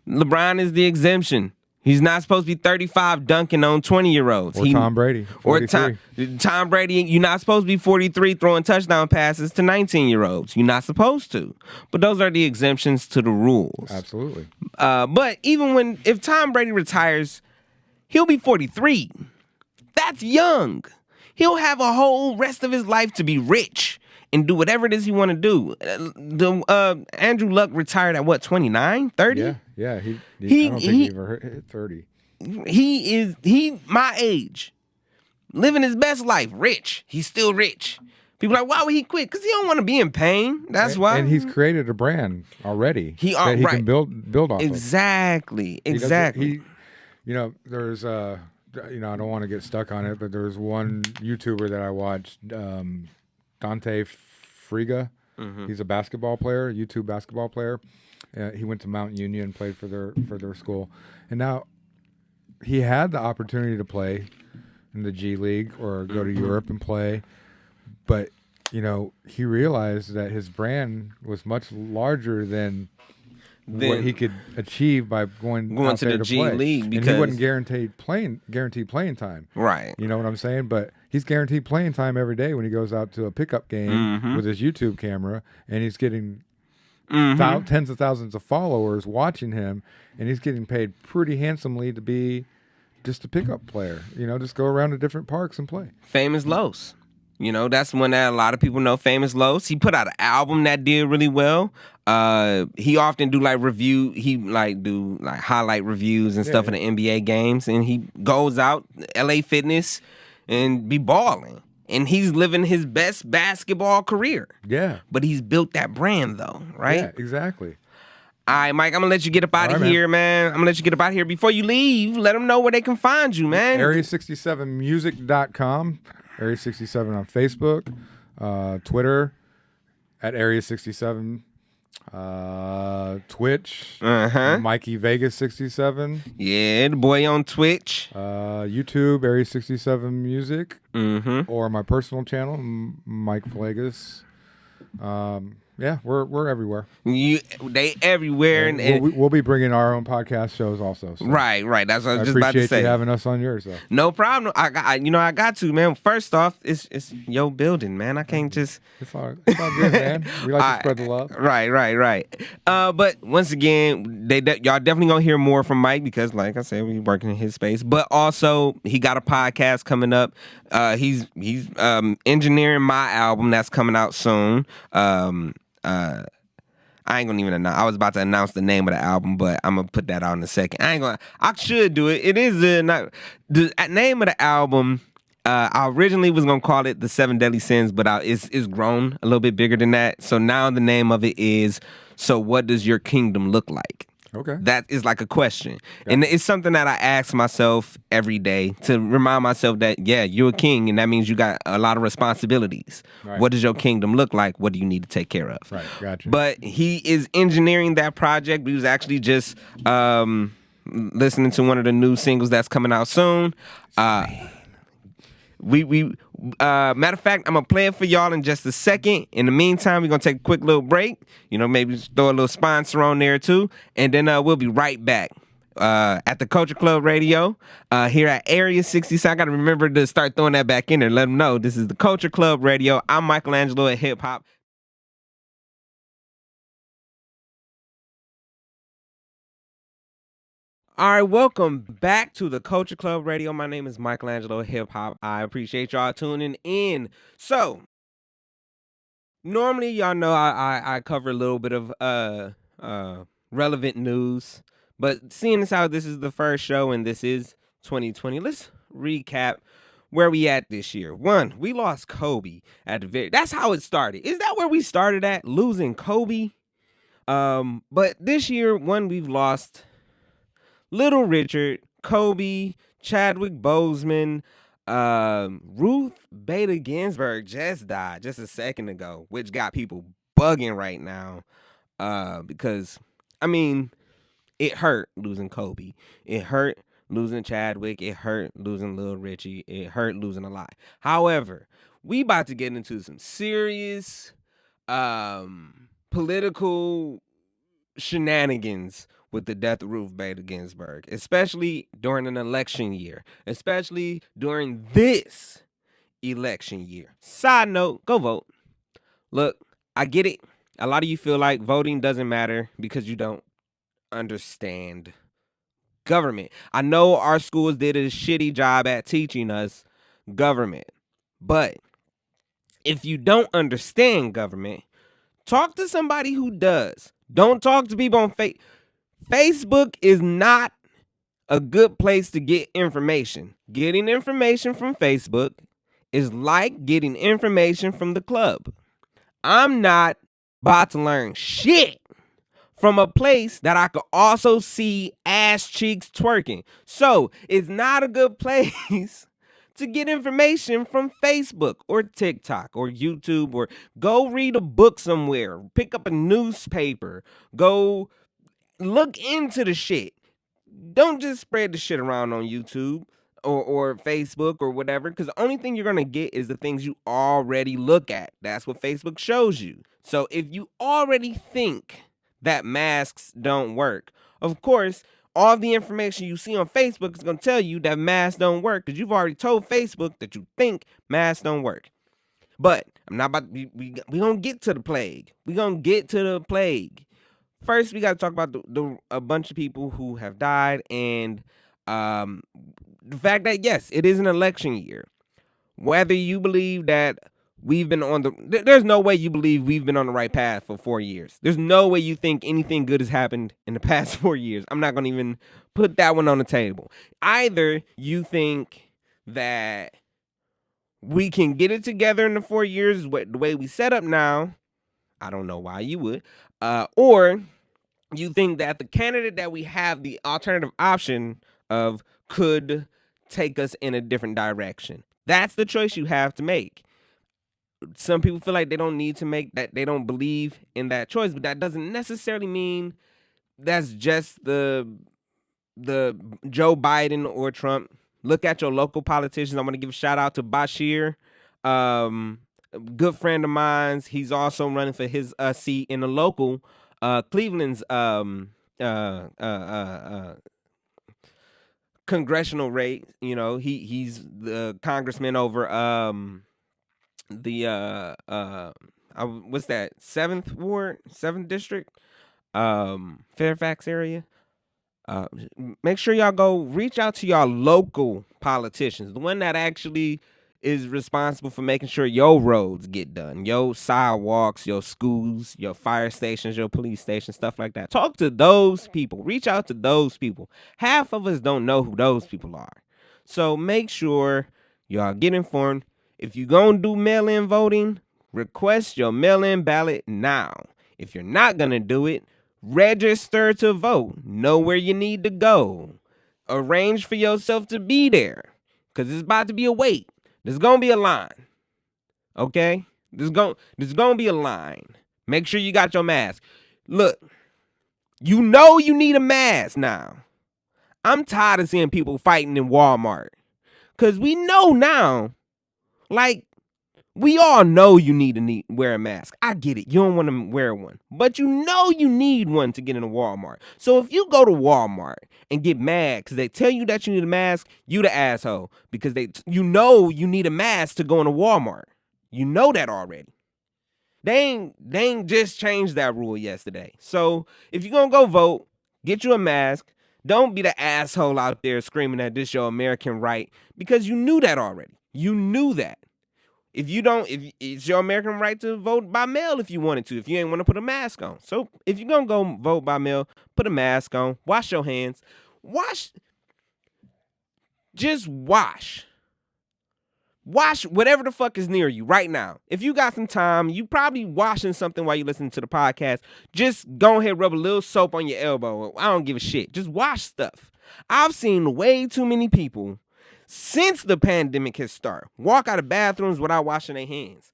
LeBron is the exemption. He's not supposed to be 35 dunking on 20-year-olds. Or Tom Brady, Or 43. Tom Brady, you're not supposed to be 43 throwing touchdown passes to 19-year-olds. You're not supposed to. But those are the exemptions to the rules. Absolutely. But even if Tom Brady retires, he'll be 43. That's young. He'll have a whole rest of his life to be rich and do whatever it is he want to do. Andrew Luck retired at what, 29, 30? Yeah. I don't think he ever hit 30. He my age, living his best life, rich. He's still rich. People are like, why would he quit? Because he don't want to be in pain. That's why. And he's created a brand already that he right. can build off Exactly. of. Exactly. There's I don't want to get stuck on it, but there's one YouTuber that I watched, Dante Friga. Mm-hmm. He's a basketball player, YouTube basketball player. He went to Mount Union and played for their school, and now he had the opportunity to play in the G League or go to Europe and play, but he realized that his brand was much larger than what he could achieve by going out to there the to G play. League, because and he wasn't guaranteed playing time. Right. You know what I'm saying? But he's guaranteed playing time every day when he goes out to a pickup game with his YouTube camera, and he's getting tens of thousands of followers watching him, and he's getting paid pretty handsomely to be just a pickup player. Just go around to different parks and play. Famous Los. That's one that a lot of people know. Famous Los. He put out an album that did really well. He often do highlight reviews and stuff in the NBA games, and he goes out LA Fitness and be balling. And he's living his best basketball career. Yeah. But he's built that brand though, right? Yeah, exactly. All right, Mike, I'm going to let you get up out of here, man. I'm going to let you get up out of here. Before you leave, let them know where they can find you, man. Area67music.com. Area 67 on Facebook, Twitter at Area 67, Twitch, Mikey Vegas 67. Yeah, the boy on Twitch. YouTube, Area 67 Music, or my personal channel, Mike Vegas. Yeah, we're everywhere. They everywhere, and we'll be bringing our own podcast shows also. So. Right. That's what I was just appreciate about to say. You having us on yours, though. No problem. I got to, man. First off, it's your building, man. I can't just. It's all good, man. We like to spread the love. Right. But once again, y'all definitely gonna hear more from Mike because, like I said, we working in his space. But also, he got a podcast coming up. He's engineering my album that's coming out soon. I ain't gonna even announce. I was about to announce the name of the album, but I'm gonna put that out in a second. I should do it. It is the name of the album. I originally was gonna call it The 7 Deadly Sins, but it's grown a little bit bigger than that. So now the name of it is So What Does Your Kingdom Look Like? Okay. That is like a question. Yeah. And it's something that I ask myself every day to remind myself that, yeah, you're a king, and that means you got a lot of responsibilities. Right. What does your kingdom look like? What do you need to take care of? Right, gotcha. But he is engineering that project. We was actually just listening to one of the new singles that's coming out soon. Matter of fact, I'm gonna play it for y'all in just a second. In the meantime, we're gonna take a quick little break. Maybe just throw a little sponsor on there too, and then we'll be right back at the Culture Club Radio here at Area 67. I gotta remember to start throwing that back in there. Let them know this is the Culture Club Radio. I'm Michelangelo of Hip Hop. All right, welcome back to the Culture Club Radio. My name is Michelangelo of Hip Hop. I appreciate y'all tuning in. So, normally y'all know I cover a little bit of relevant news, but seeing as how this is the first show and this is 2020, let's recap where we at this year. One, we lost Kobe at the very. That's how it started. Is that where we started at, losing Kobe? But this year, we've lost Little Richard, Kobe, Chadwick Boseman, Ruth Bader Ginsburg just died just a second ago, which got people bugging right now. Because I mean, it hurt losing Kobe. It hurt losing Chadwick. It hurt losing Lil Richie. It hurt losing a lot. However, we about to get into some serious political shenanigans with the death of Ruth Bader Ginsburg, especially during an election year, especially during this election year. Side note, go vote. Look, I get it. A lot of you feel like voting doesn't matter because you don't understand government. I know our schools did a shitty job at teaching us government, but if you don't understand government, talk to somebody who does. Don't talk to people on Facebook is not a good place to get information. Getting information from Facebook is like getting information from the club. I'm not about to learn shit from a place that I could also see ass cheeks twerking. So it's not a good place to get information from Facebook or TikTok or YouTube, or go read a book somewhere, pick up a newspaper, go look into the shit. Don't just spread the shit around on YouTube or Facebook or whatever, because the only thing you're going to get is the things you already look at. That's what Facebook shows you. So if you already think that masks don't work, of course, all the information you see on Facebook is going to tell you that masks don't work, because you've already told Facebook that you think masks don't work. But I'm not about to, we going to get to the plague. We going to get to the plague. First, we got to talk about a bunch of people who have died, and the fact that, yes, it is an election year. Whether you believe that we've been there's no way you believe we've been on the right path for 4 years. There's no way you think anything good has happened in the past 4 years. I'm not going to even put that one on the table. Either you think that we can get it together in the 4 years the way we set up now. I don't know why you would. Or you think that the candidate that we have, the alternative option of, could take us in a different direction. That's the choice you have to make. Some people feel like they don't need to make that. They don't believe in that choice, but that doesn't necessarily mean that's just the Joe Biden or Trump. Look at your local politicians. I'm going to give a shout out to Bashir, a good friend of mine. He's also running for his seat in the local Cleveland's congressional race. You know, he's the congressman over what's that, 7th district, Fairfax area. Make sure y'all go reach out to y'all local politicians, the one that actually is responsible for making sure your roads get done, your sidewalks, your schools, your fire stations, your police stations, stuff like that. Talk to those people. Reach out to those people. Half of us don't know who those people are. So make sure y'all get informed. If you're going to do mail-in voting, request your mail-in ballot now. If you're not going to do it, register to vote. Know where you need to go. Arrange for yourself to be there, because it's about to be a wait. There's going to be a line. Okay? There's going to be a line. Make sure you got your mask. Look, you know you need a mask now. I'm tired of seeing people fighting in Walmart, because we know now, like, we all know you need to wear a mask. I get it. You don't want to wear one, but you know you need one to get into Walmart. So if you go to Walmart and get mad because they tell you that you need a mask, you the asshole, because you know you need a mask to go into Walmart. You know that already. They ain't just changed that rule yesterday. So if you're going to go vote, get you a mask. Don't be the asshole out there screaming that this your American right, because you knew that already. You knew that. If it's your American right to vote by mail if you wanted to, if you ain't want to put a mask on. So if you're going to go vote by mail, put a mask on, wash your hands, just wash whatever the fuck is near you right now. If you got some time, you probably washing something while you listen to the podcast, just go ahead, rub a little soap on your elbow. I don't give a shit. Just wash stuff. I've seen way too many people since the pandemic has started walk out of bathrooms without washing their hands.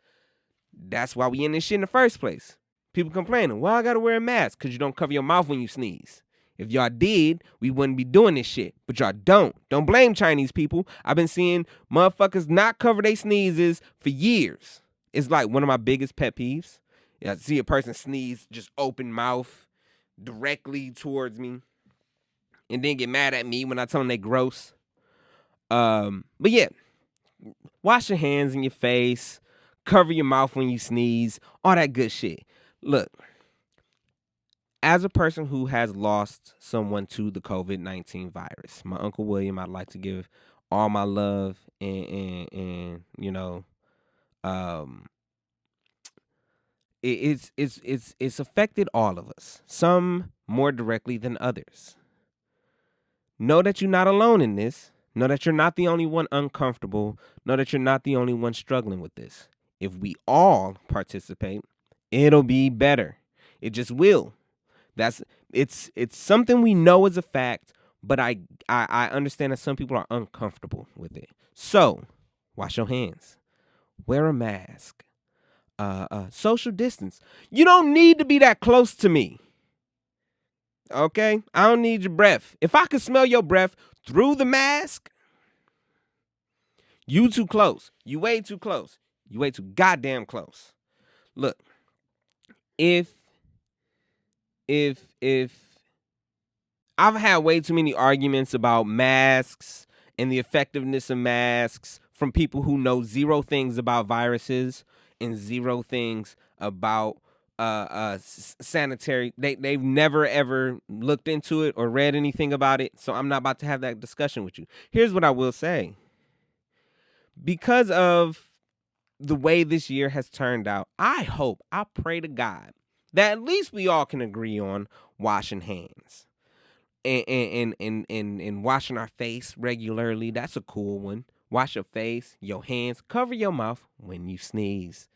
That's why we in this shit in the first place. People complaining, well, I gotta wear a mask because you don't cover your mouth when you sneeze. If y'all did, we wouldn't be doing this shit. But y'all don't. Don't blame Chinese people. I've been seeing motherfuckers not cover their sneezes for years. It's like one of my biggest pet peeves. I see a person sneeze just open mouth directly towards me and then get mad at me when I tell them they gross. But yeah, wash your hands and your face, cover your mouth when you sneeze, all that good shit. Look, as a person who has lost someone to the COVID-19 virus, my Uncle William, I'd like to give all my love and you know, it's affected all of us, some more directly than others. Know that you're not alone in this. Know that you're not the only one uncomfortable. Know that you're not the only one struggling with this. If we all participate, it'll be better. It just will. It's something we know is a fact, but I understand that some people are uncomfortable with it. So, wash your hands. Wear a mask. Social distance. You don't need to be that close to me. Okay? I don't need your breath. If I could smell your breath through the mask, you too close. You way too close. You way too goddamn close. Look, if I've had way too many arguments about masks and the effectiveness of masks from people who know zero things about viruses and zero things about sanitary. They've never ever looked into it or read anything about it. So I'm not about to have that discussion with you. Here's what I will say. Because of the way this year has turned out, I pray to God that at least we all can agree on washing hands and washing our face regularly. That's a cool one. Wash your face, your hands, cover your mouth when you sneeze.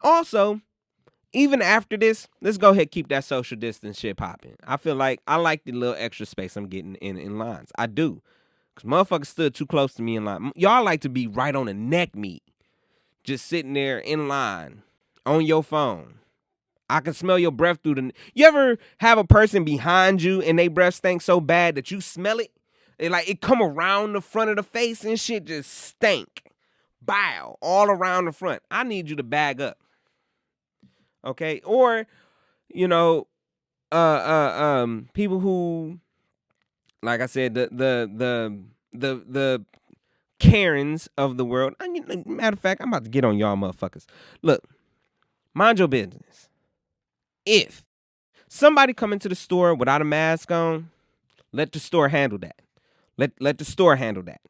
Also, even after this, let's go ahead and keep that social distance shit popping. I feel like I like the little extra space I'm getting in lines. I do. Because motherfuckers stood too close to me in line. Y'all like to be right on the neck meat. Just sitting there in line on your phone. I can smell your breath through the... You ever have a person behind you and they breath stinks so bad that you smell it? It come around the front of the face and shit just stink. Bow all around the front. I need you to bag up. Okay? Or, you know, people who, like I said, the Karens of the world. Matter of fact, I'm about to get on y'all motherfuckers. Look, mind your business. If somebody come into the store without a mask on, let the store handle that. Let the store handle that.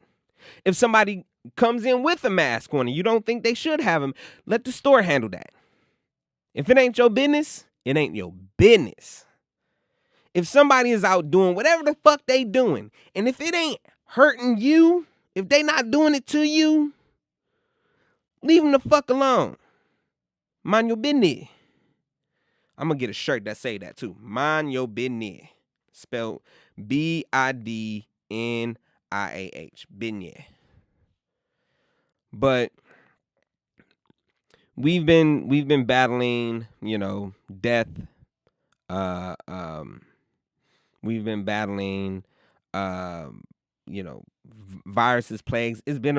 If somebody comes in with a mask on and you don't think they should have them, let the store handle that. If it ain't your business, it ain't your business. If somebody is out doing whatever the fuck they doing, and if it ain't hurting you, if they not doing it to you, leave them the fuck alone. Mind your business. I'm going to get a shirt that say that too. Mind your business. Spelled BIDNIAH. Business. But we've been battling, you know, death. We've been battling, you know, viruses, plagues. It's been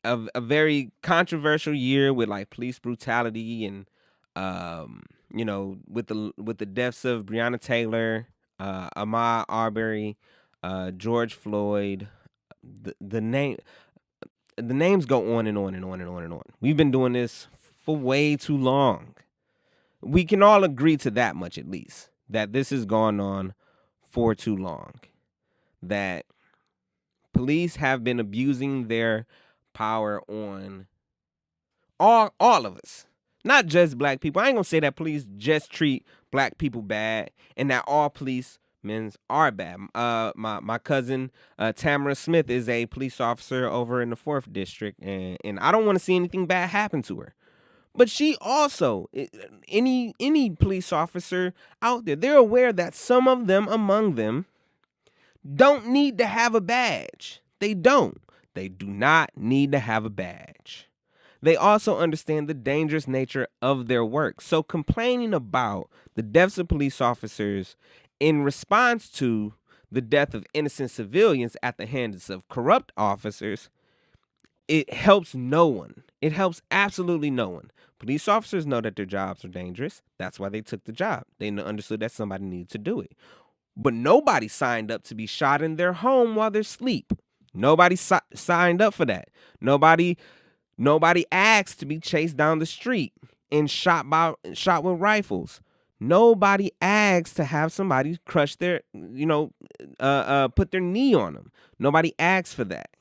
a very controversial year with like police brutality and you know, with the deaths of Breonna Taylor, Ahmaud Arbery, George Floyd. The names go on and on and on and on and on. We've been doing this for way too long. We can all agree to that much, at least, that this has gone on for too long. That police have been abusing their power on all of us, not just black people. I ain't gonna say that police just treat black people bad and that all policemen are bad. My cousin Tamara Smith is a police officer over in the 4th district, and I don't want to see anything bad happen to her. But she also, any police officer out there, they're aware that some of them among them don't need to have a badge. They don't. They do not need to have a badge. They also understand the dangerous nature of their work. So complaining about the deaths of police officers in response to the death of innocent civilians at the hands of corrupt officers, it helps no one. It helps absolutely no one. Police officers know that their jobs are dangerous. That's why they took the job. They understood that somebody needed to do it. But nobody signed up to be shot in their home while they're asleep. Nobody signed up for that. Nobody asked to be chased down the street and shot with rifles. Nobody asked to have somebody crush their, put their knee on them. Nobody asked for that.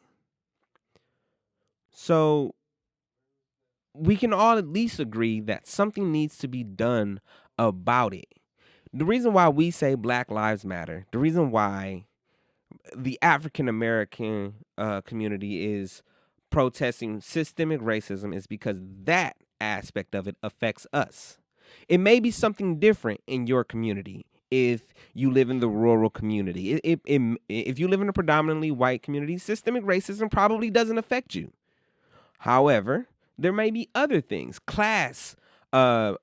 So we can all at least agree that something needs to be done about it. The reason why we say Black Lives Matter, the reason why the African American community is protesting systemic racism is because that aspect of it affects us. It may be something different in your community if you live in the rural community. If you live in a predominantly white community, systemic racism probably doesn't affect you. However, there may be other things, class, where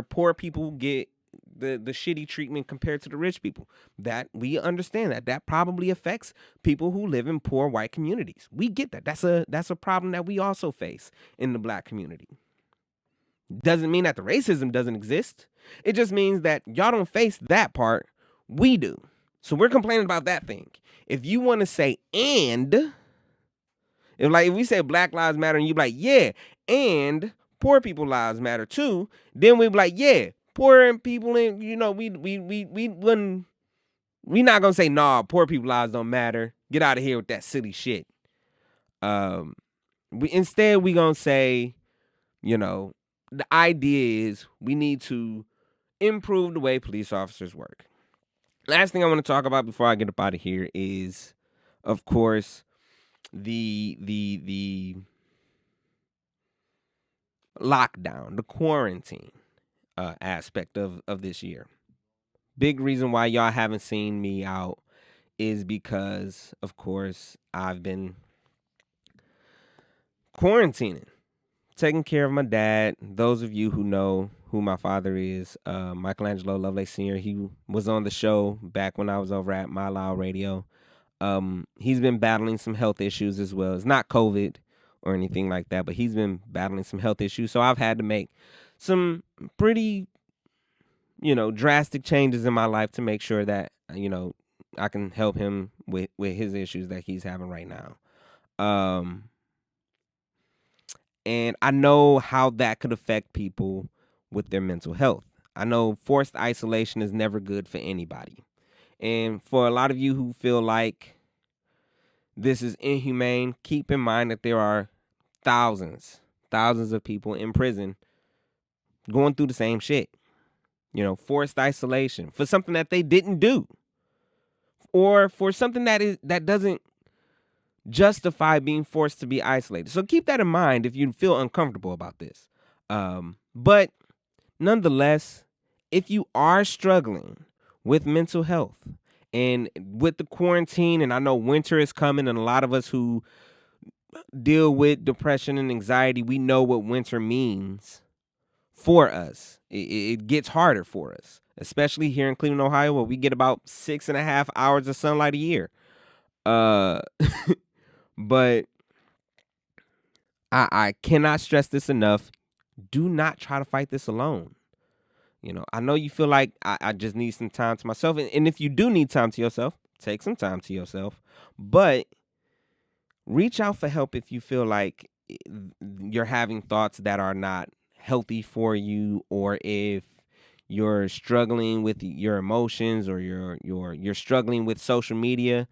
poor people get the shitty treatment compared to the rich people. That we understand that probably affects people who live in poor white communities. We get that. That's a problem that we also face in the Black community. Doesn't mean that the racism doesn't exist. It just means that y'all don't face that part. We do. So we're complaining about that thing. If you want to say if we say Black Lives Matter and you be like, yeah, and poor people lives matter too, then we be like, yeah, poor people, and we not gonna say nah, poor people lives don't matter. Get out of here with that silly shit. Instead we gonna say, the idea is we need to improve the way police officers work. Last thing I want to talk about before I get up out of here is, of course, the lockdown, the quarantine aspect of this year. Big reason why y'all haven't seen me out is because, of course, I've been quarantining, taking care of my dad. Those of you who know who my father is, Michelangelo of Hip Hop, he was on the show back when I was over at My Loud Radio. He's been battling some health issues as well. It's not COVID or anything like that, but he's been battling some health issues. So I've had to make some pretty, drastic changes in my life to make sure that, I can help him with his issues that he's having right now. And I know how that could affect people with their mental health. I know forced isolation is never good for anybody. And for a lot of you who feel like this is inhumane, keep in mind that there are thousands of people in prison going through the same shit. Forced isolation for something that they didn't do, or for something that doesn't justify being forced to be isolated. So keep that in mind if you feel uncomfortable about this. But nonetheless, if you are struggling with mental health and with the quarantine, and I know winter is coming, and a lot of us who deal with depression and anxiety, we know what winter means for us. It gets harder for us, especially here in Cleveland, Ohio, where we get about 6.5 hours of sunlight a year. But I cannot stress this enough. Do not try to fight this alone. I know you feel like I just need some time to myself. And if you do need time to yourself, take some time to yourself. But reach out for help if you feel like you're having thoughts that are not healthy for you, or if you're struggling with your emotions, or you're struggling with social media.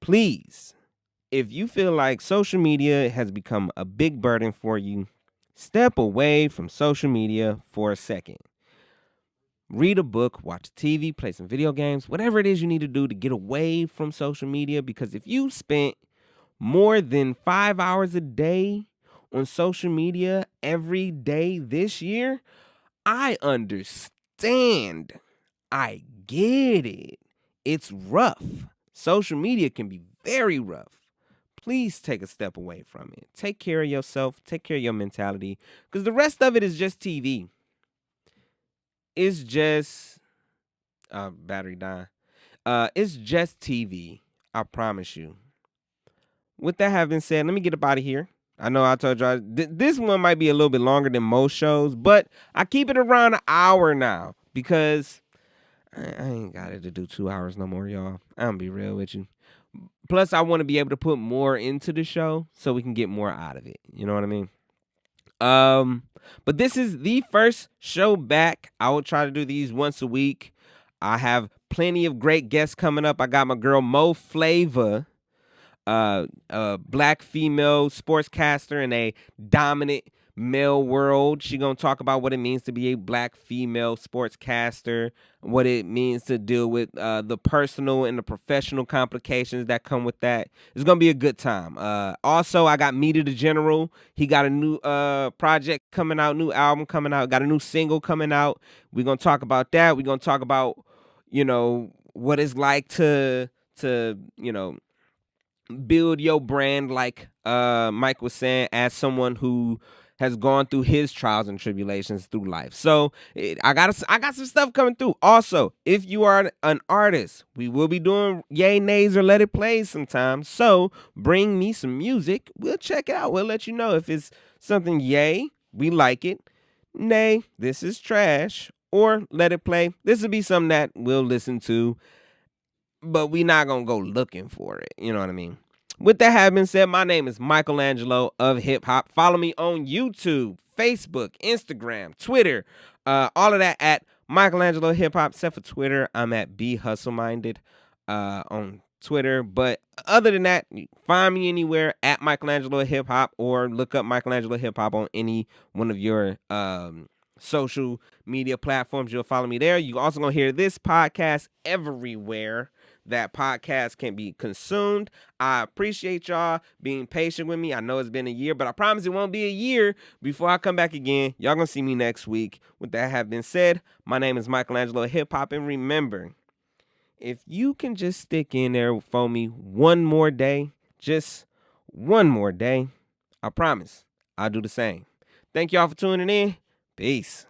Please, if you feel like social media has become a big burden for you, step away from social media for a second. Read a book, watch TV, play some video games, whatever it is you need to do to get away from social media. Because if you spent more than 5 hours a day on social media every day this year, I understand. I get it. It's rough. Social media can be very rough. Please take a step away from it. Take care of yourself. Take care of your mentality. Because the rest of it is just TV. It's just battery dying. It's just TV. I promise you. With that having said, let me get up out of here. I know I told y'all this one might be a little bit longer than most shows, but I keep it around an hour now because I ain't got it to do 2 hours no more, y'all. I'm gonna be real with you. Plus, I want to be able to put more into the show so we can get more out of it. You know what I mean? But this is the first show back. I will try to do these once a week. I have plenty of great guests coming up. I got my girl Mo Flava, a black female sportscaster in a dominant male world. She gonna talk about what it means to be a black female sportscaster, what it means to deal with the personal and the professional complications that come with that. It's gonna be a good time. Also, I got Meter the General. He got a new project coming out, new album coming out, got a new single coming out. We're gonna talk about that. We're gonna talk about, what it's like to build your brand, like Mike was saying, as someone who has gone through his trials and tribulations through life. So I got some stuff coming through. Also, if you are an artist, we will be doing yay, nays, or let it play sometimes. So bring me some music. We'll check it out. We'll let you know if it's something yay, we like it. Nay, this is trash. Or let it play. This will be something that we'll listen to, but we not gonna go looking for it. You know what I mean? With that having been said, my name is Michelangelo of Hip Hop. Follow me on YouTube, Facebook, Instagram, Twitter, all of that at Michelangelo Hip Hop. Except for Twitter, I'm at Be Hustle Minded on Twitter. But other than that, find me anywhere at Michelangelo Hip Hop, or look up Michelangelo Hip Hop on any one of your social media platforms. You'll follow me there. You also gonna hear this podcast everywhere that podcast can be consumed. I appreciate y'all being patient with me. I know it's been a year, but I promise it won't be a year before I come back again. Y'all gonna see me next week. With that have been said, my name is Michelangelo Hip Hop, and remember, if you can just stick in there for me one more day, just one more day, I promise I'll do the same. Thank y'all for tuning in. Peace.